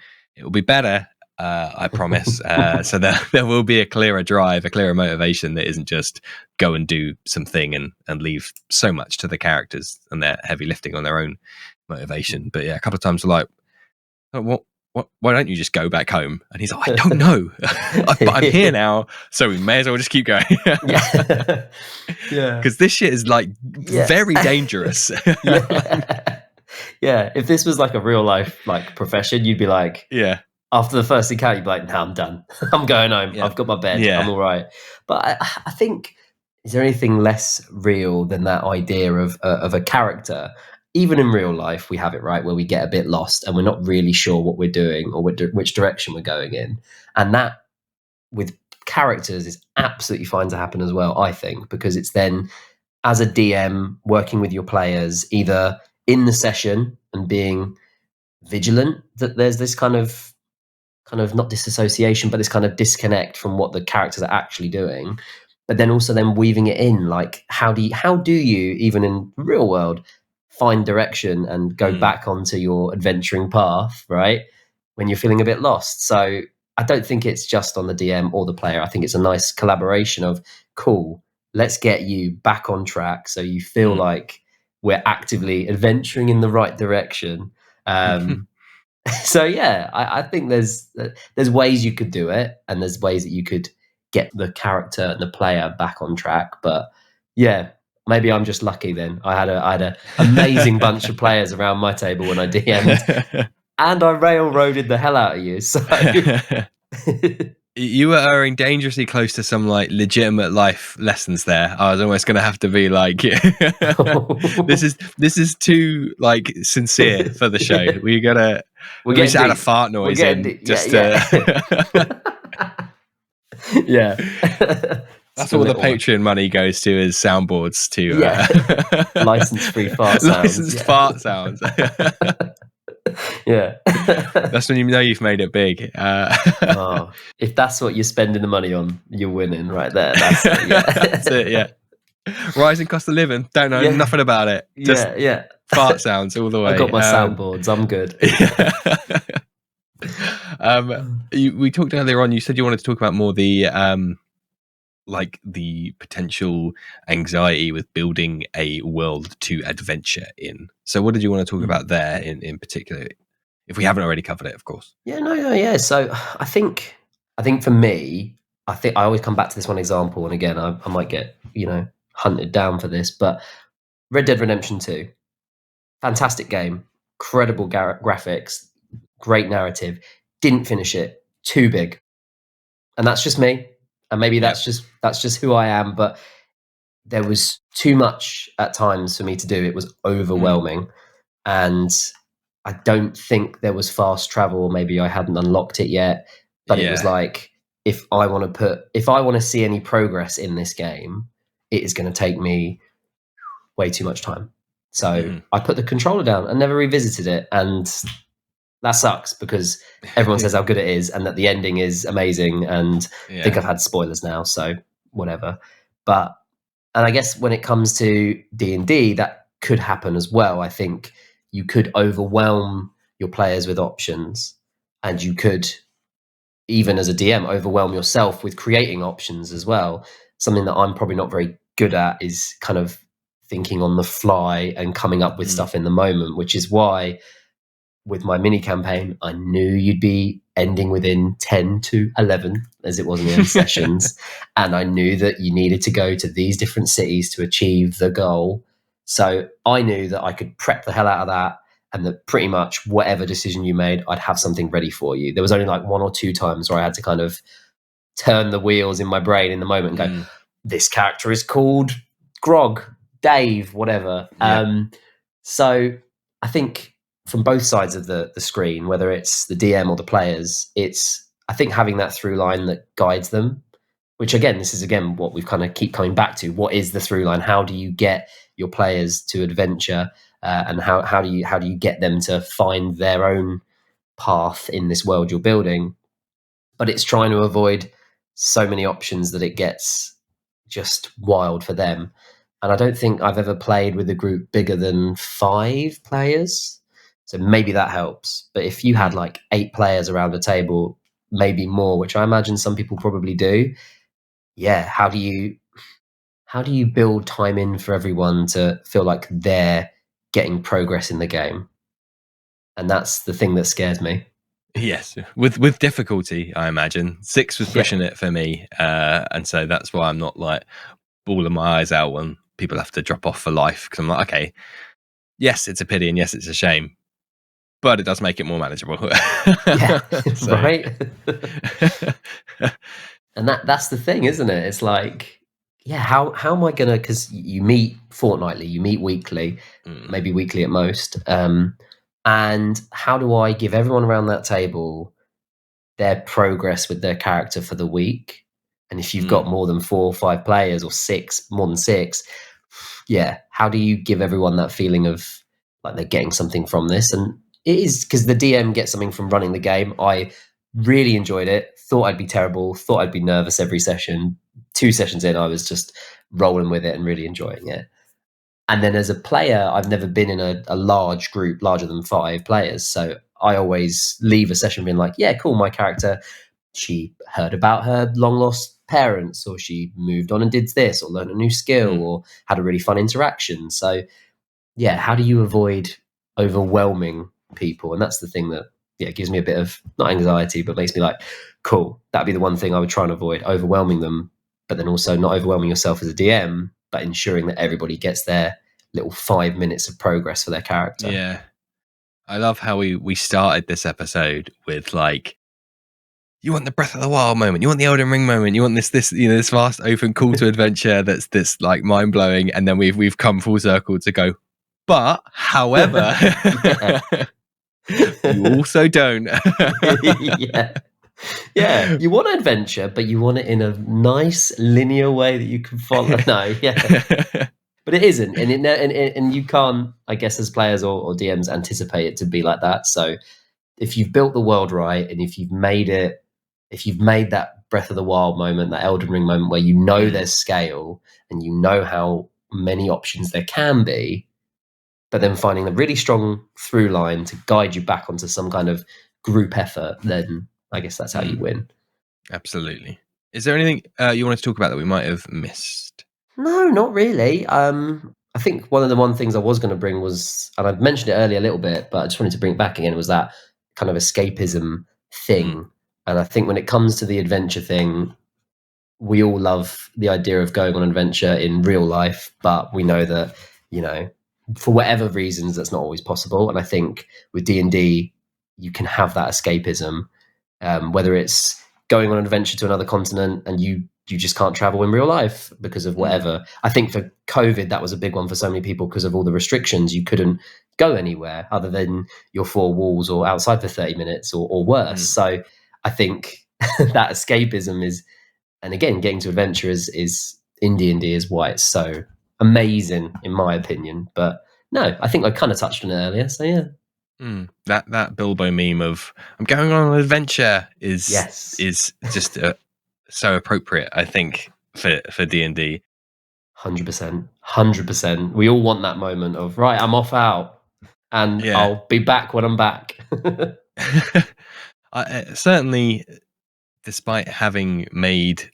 [SPEAKER 1] better, I promise. So there will be a clearer drive, a clearer motivation that isn't just go and do something and leave so much to the characters and their heavy lifting on their own motivation. But a couple of times we're like, why don't you just go back home? And he's like, I don't know, but I'm here now, so we may as well just keep going. Because this shit is, like, very dangerous.
[SPEAKER 2] If this was like a real life, like, profession, you'd be like, after the first encounter, you'd be like, no, I'm done. I'm going home. I've got my bed. I'm all right. But I think, is there anything less real than that idea of a character? even in real life, we have it, right, where we get a bit lost and we're not really sure what we're doing or which direction we're going in. And that, with characters, is absolutely fine to happen as well, I think, because it's then, as a DM, working with your players, either in the session and being vigilant that there's this kind of not disassociation, but this kind of disconnect from what the characters are actually doing, but then also then weaving it in, like how do you even in real world find direction and go back onto your adventuring path, right, when you're feeling a bit lost. So I don't think it's just on the DM or the player. I think it's a nice collaboration of, cool, let's get you back on track so you feel like we're actively adventuring in the right direction. So yeah, I think there's ways you could do it, and there's ways that you could get the character and the player back on track. But yeah, maybe I'm just lucky then. I had a amazing bunch of players around my table when I DM'd, and I railroaded the hell out of you. So
[SPEAKER 1] you were erring dangerously close to some like legitimate life lessons there. I was almost going to have to be like, this is too like sincere for the show. We gotta. We just add a fart noise in. Just
[SPEAKER 2] yeah.
[SPEAKER 1] That's all the Patreon money goes to, is soundboards to
[SPEAKER 2] license-free fart sounds.
[SPEAKER 1] Licensed fart sounds.
[SPEAKER 2] Yeah.
[SPEAKER 1] That's when you know you've made it big.
[SPEAKER 2] If that's what you're spending the money on, you're winning right there. That's it,
[SPEAKER 1] yeah. Rising cost of living. Don't know nothing about it. Just fart sounds all the way.
[SPEAKER 2] I got my soundboards. I'm good.
[SPEAKER 1] We talked earlier on, you said you wanted to talk about more the like the potential anxiety with building a world to adventure in. So what did you want to talk about there in particular, if we haven't already covered it, of course?
[SPEAKER 2] Yeah. So I think for me, I always come back to this one example, and again, I might get hunted down for this, but Red Dead Redemption 2, fantastic game, incredible graphics, great narrative. Didn't finish it, too big, and that's just me. And maybe that's just who I am, but there was too much at times for me to do. It was overwhelming, and I don't think there was fast travel. Maybe I hadn't unlocked it yet, but it was like, if I want to see any progress in this game, it is going to take me way too much time. So I put the controller down and never revisited it, and that sucks because everyone says how good it is and that the ending is amazing, and I think I've had spoilers now, so whatever. And I guess when it comes to D&D, that could happen as well. I think you could overwhelm your players with options, and you could, even as a DM, overwhelm yourself with creating options as well. Something that I'm probably not very good at is kind of thinking on the fly and coming up with stuff in the moment, which is why with my mini campaign, I knew you'd be ending within 10 to 11, as it was in the end sessions. And I knew that you needed to go to these different cities to achieve the goal. So I knew that I could prep the hell out of that, and that pretty much whatever decision you made, I'd have something ready for you. There was only like 1 or 2 times where I had to kind of turn the wheels in my brain in the moment and go, this character is called Grog, Dave, whatever. So I think from both sides of the screen, whether it's the DM or the players, it's, I think, having that through line that guides them, which again, this is again what we've kind of keep coming back to. What is the through line? How do you get your players to adventure, and how do you get them to find their own path in this world you're building? But it's trying to avoid so many options that it gets just wild for them. And I don't think I've ever played with a group bigger than 5 players. So maybe that helps. But if you had like 8 players around the table, maybe more, which I imagine some people probably do, how do you build time in for everyone to feel like they're getting progress in the game? And that's the thing that scares me.
[SPEAKER 1] Yes, with difficulty, I imagine. 6 was pushing it for me, and so that's why I'm not like bawling my eyes out when people have to drop off for life, because I'm like, okay, yes, it's a pity, and yes, it's a shame, but it does make it more manageable.
[SPEAKER 2] Right. And that's the thing, isn't it? It's like, yeah, how am I gonna? Because you meet fortnightly, you meet weekly, maybe weekly at most. And how do I give everyone around that table their progress with their character for the week? And if you've got more than 4 or 5 players, or 6, more than 6, yeah, how do you give everyone that feeling of like they're getting something from this? And it is because the DM gets something from running the game. I really enjoyed it. Thought I'd be terrible. Thought I'd be nervous every session. 2 sessions in, I was just rolling with it and really enjoying it. And then as a player, I've never been in a large group, larger than 5 players. So I always leave a session being like, yeah, cool, my character, she heard about her long lost parents, or she moved on and did this, or learned a new skill, or had a really fun interaction. So yeah, how do you avoid overwhelming people? And that's the thing that gives me a bit of, not anxiety, but makes me like, cool, that'd be the one thing I would try and avoid, overwhelming them, but then also not overwhelming yourself as a DM, but ensuring that everybody gets their little 5 minutes of progress for their character.
[SPEAKER 1] Yeah. I love how we started this episode with like, you want the Breath of the Wild moment, you want the Elden Ring moment, you want this this vast open call to adventure that's like mind blowing, and then we've come full circle to go, but however, you also don't.
[SPEAKER 2] Yeah, you want adventure, but you want it in a nice linear way that you can follow. No, but it isn't, and you can't, I guess, as players or DMs, anticipate it to be like that. So if you've built the world right, and if you've made that Breath of the Wild moment, that Elden Ring moment, where you know there's scale and you know how many options there can be, but then finding the really strong through line to guide you back onto some kind of group effort, then I guess that's how you win.
[SPEAKER 1] Absolutely. Is there anything you wanted to talk about that we might have missed?
[SPEAKER 2] No, not really. I think one of the things I was going to bring was, and I've mentioned it earlier a little bit, but I just wanted to bring it back again, was that kind of escapism thing. And I think when it comes to the adventure thing, we all love the idea of going on an adventure in real life, but we know that, for whatever reasons, that's not always possible. And I think with D&D, you can have that escapism, whether it's going on an adventure to another continent and you just can't travel in real life because of whatever. I think for COVID, that was a big one for so many people because of all the restrictions. You couldn't go anywhere other than your 4 walls or outside for 30 minutes or worse. So I think that escapism is, and again, getting to adventure is in D&D is why it's so amazing, in my opinion. But no, I think I kind of touched on it earlier. So yeah.
[SPEAKER 1] That Bilbo meme of "I'm going on an adventure" is just so appropriate, I think, for D&D.
[SPEAKER 2] 100%. We all want that moment of, right, I'm off out, and I'll be back when I'm back.
[SPEAKER 1] Certainly, despite having made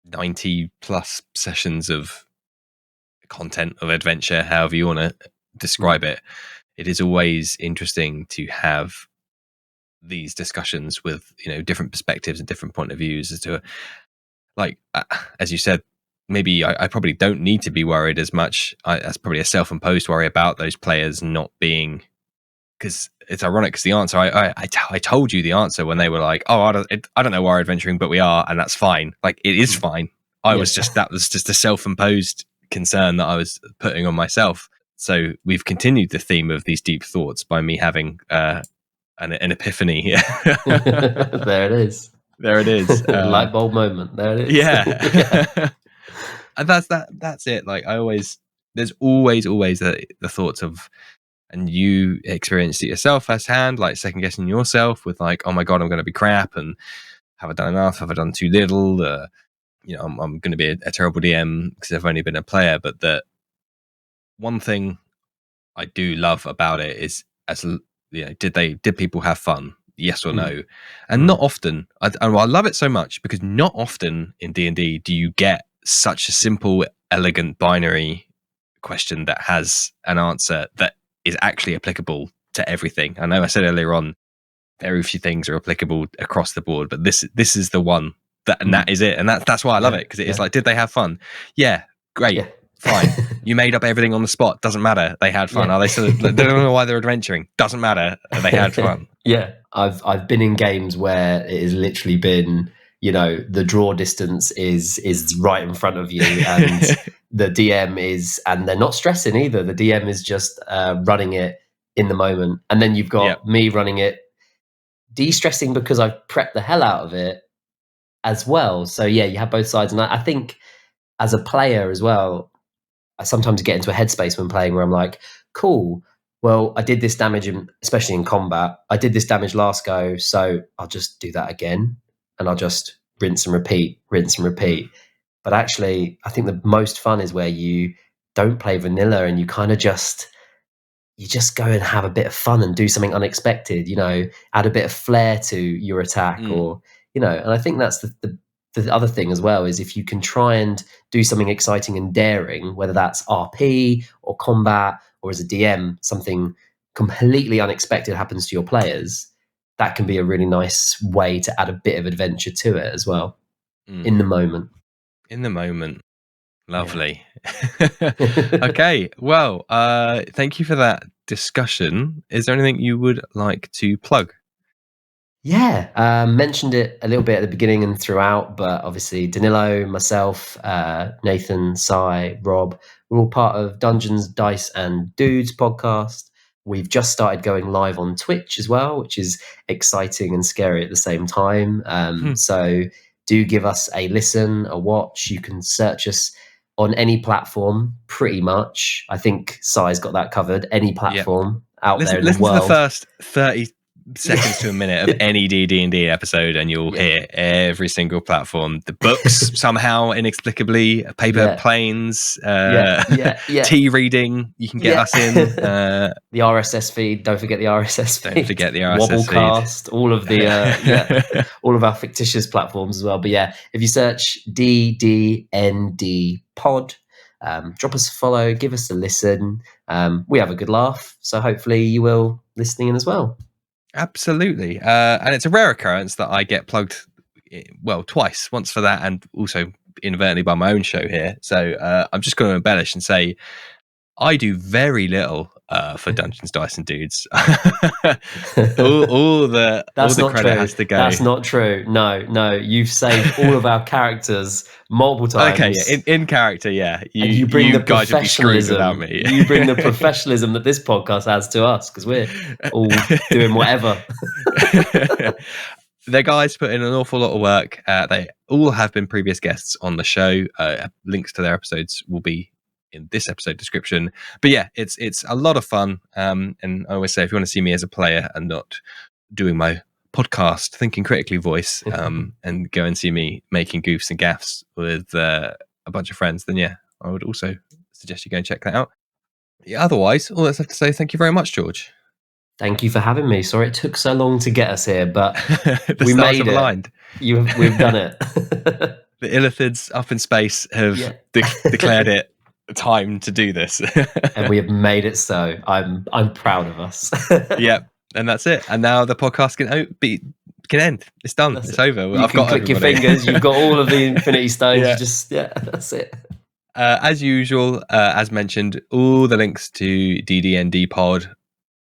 [SPEAKER 1] 90 plus sessions of content of adventure, however you want to describe it, it is always interesting to have these discussions with different perspectives and different point of views as to, like, as you said, maybe I probably don't need to be worried as much. That's probably a self-imposed worry about those players not being, because it's ironic, because the answer I told you the answer when they were like, oh, I don't know why we're adventuring, but we are, and that's fine. Like, it is fine. That was just a self-imposed concern that I was putting on myself. So we've continued the theme of these deep thoughts by me having an epiphany here.
[SPEAKER 2] There it is. Light bulb moment. There it is.
[SPEAKER 1] Yeah. And that's it. Like, there's always the thoughts of, and you experienced it yourself firsthand, like second guessing yourself with like, oh my God, I'm going to be crap, and have I done enough? Have I done too little? I'm going to be a terrible DM because I've only been a player. But the one thing I do love about it is, did people have fun? Yes or no? And not often. I love it so much because not often in D&D do you get such a simple, elegant binary question that has an answer that is actually applicable to everything. I know I said earlier on, very few things are applicable across the board, but this is the one and that is it. And that's why I love it, because it is like, did they have fun? Yeah, great. Fine. You made up everything on the spot. Doesn't matter. They had fun. Are they still? They don't know why they're adventuring. Doesn't matter. They had fun.
[SPEAKER 2] I've been in games where it has literally been the draw distance is right in front of you, and the DM is, and they're not stressing either. The DM is just running it in the moment, and then you've got me running it, de-stressing because I've prepped the hell out of it as well. So yeah, you have both sides, and I think as a player as well, I sometimes get into a headspace when playing where I'm like, cool, well, I did this damage, especially in combat. I did this damage last go, so I'll just do that again, and I'll just rinse and repeat. But actually, I think the most fun is where you don't play vanilla and you kind of just go and have a bit of fun and do something unexpected, add a bit of flair to your attack, or, and I think that's the other thing as well, is if you can try and do something exciting and daring, whether that's RP or combat, or as a DM, something completely unexpected happens to your players, that can be a really nice way to add a bit of adventure to it as well. In the moment.
[SPEAKER 1] Lovely. Yeah. Okay. Well, thank you for that discussion. Is there anything you would like to plug?
[SPEAKER 2] Yeah, mentioned it a little bit at the beginning and throughout, but obviously Danilo, myself, Nathan, Sai, Rob, we're all part of Dungeons, Dice and Dudes podcast. We've just started going live on Twitch as well, which is exciting and scary at the same time. So do give us a listen, a watch. You can search us on any platform, pretty much. I think Sai's got that covered. Any platform out there in the world.
[SPEAKER 1] Listen to the first 30 seconds to a minute of any D&D episode, and you'll hear every single platform. The books, somehow, inexplicably, paper planes, tea reading, you can get us in.
[SPEAKER 2] The RSS feed, don't forget the RSS feed.
[SPEAKER 1] Don't forget the RSS
[SPEAKER 2] Wobblecast,
[SPEAKER 1] feed.
[SPEAKER 2] all of the, all of our fictitious platforms as well. But yeah, if you search DDND pod, drop us a follow, give us a listen. We have a good laugh, so hopefully you will listening in as well.
[SPEAKER 1] Absolutely. And it's a rare occurrence that I get plugged, well, twice, once for that and also inadvertently by my own show here. So I'm just going to embellish and say I do very little for Dungeons, Dice and Dudes. all the credit has to go.
[SPEAKER 2] That's not true. No. You've saved all of our characters multiple times.
[SPEAKER 1] Okay, yeah, in character, yeah.
[SPEAKER 2] You bring the
[SPEAKER 1] guys would be screwed without
[SPEAKER 2] me. You bring the professionalism that this podcast has to us, because we're all doing whatever.
[SPEAKER 1] The guys put in an awful lot of work. They all have been previous guests on the show. Links to their episodes will be in this episode description. But yeah, it's a lot of fun. And I always say, if you want to see me as a player and not doing my podcast Thinking Critically voice, and go and see me making goofs and gaffs with a bunch of friends, then yeah, I would also suggest you go and check that out. Yeah, otherwise, all that's left to say, thank you very much, George.
[SPEAKER 2] Thank you for having me. Sorry it took so long to get us here, but
[SPEAKER 1] we made it. Aligned.
[SPEAKER 2] We've done it.
[SPEAKER 1] The Illithids up in space have declared it time to do this.
[SPEAKER 2] And we have made it so. I'm proud of us.
[SPEAKER 1] Yep. And that's it. And now the podcast can end. It's done. It's over.
[SPEAKER 2] I've got click everybody. Your fingers. You've got all of the Infinity Stones. That's it.
[SPEAKER 1] As usual, as mentioned, all the links to DDND Pod,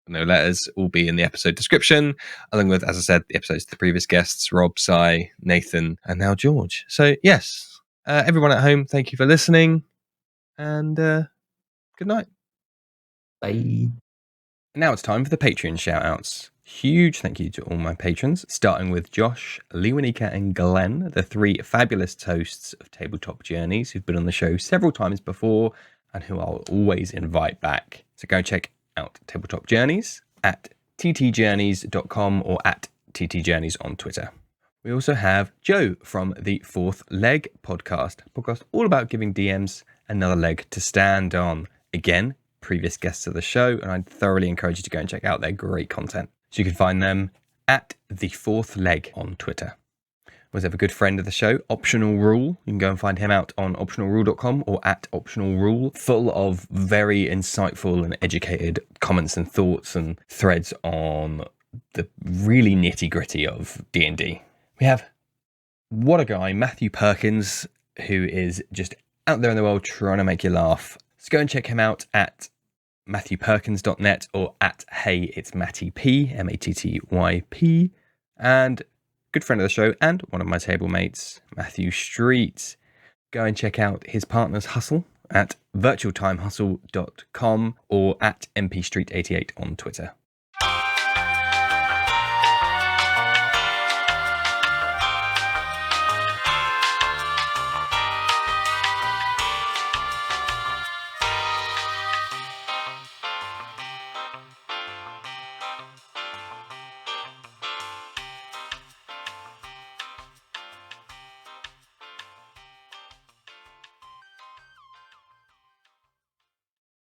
[SPEAKER 1] no letters, will be in the episode description, along with, as I said, the episodes to the previous guests, Rob, Sai, Nathan, and now George. So yes, everyone at home, thank you for listening, and good night.
[SPEAKER 2] Bye.
[SPEAKER 1] Now it's time for the Patreon shout-outs. Huge thank you to all my patrons, starting with Josh, Lewanika and Glenn, the three fabulous hosts of Tabletop Journeys who've been on the show several times before and who I'll always invite back. So go check out Tabletop Journeys at ttjourneys.com or at ttjourneys on Twitter. We also have Joe from the Fourth Leg podcast all about giving DMs another leg to stand on. Again, previous guests of the show, and I'd thoroughly encourage you to go and check out their great content. So you can find them at the Fourth Leg on Twitter. We have a good friend of the show, Optional Rule. You can go and find him out on optionalrule.com or at Optional Rule, full of very insightful and educated comments and thoughts and threads on the really nitty-gritty of D&D. We have, what a guy, Matthew Perkins, who is just out there in the world trying to make you laugh. So go and check him out at matthewperkins.net or at Hey It's Matty P, Mattyp. And good friend of the show and one of my table mates, Matthew Street. Go and check out his partner's hustle at virtualtimehustle.com or at mpstreet88 on Twitter.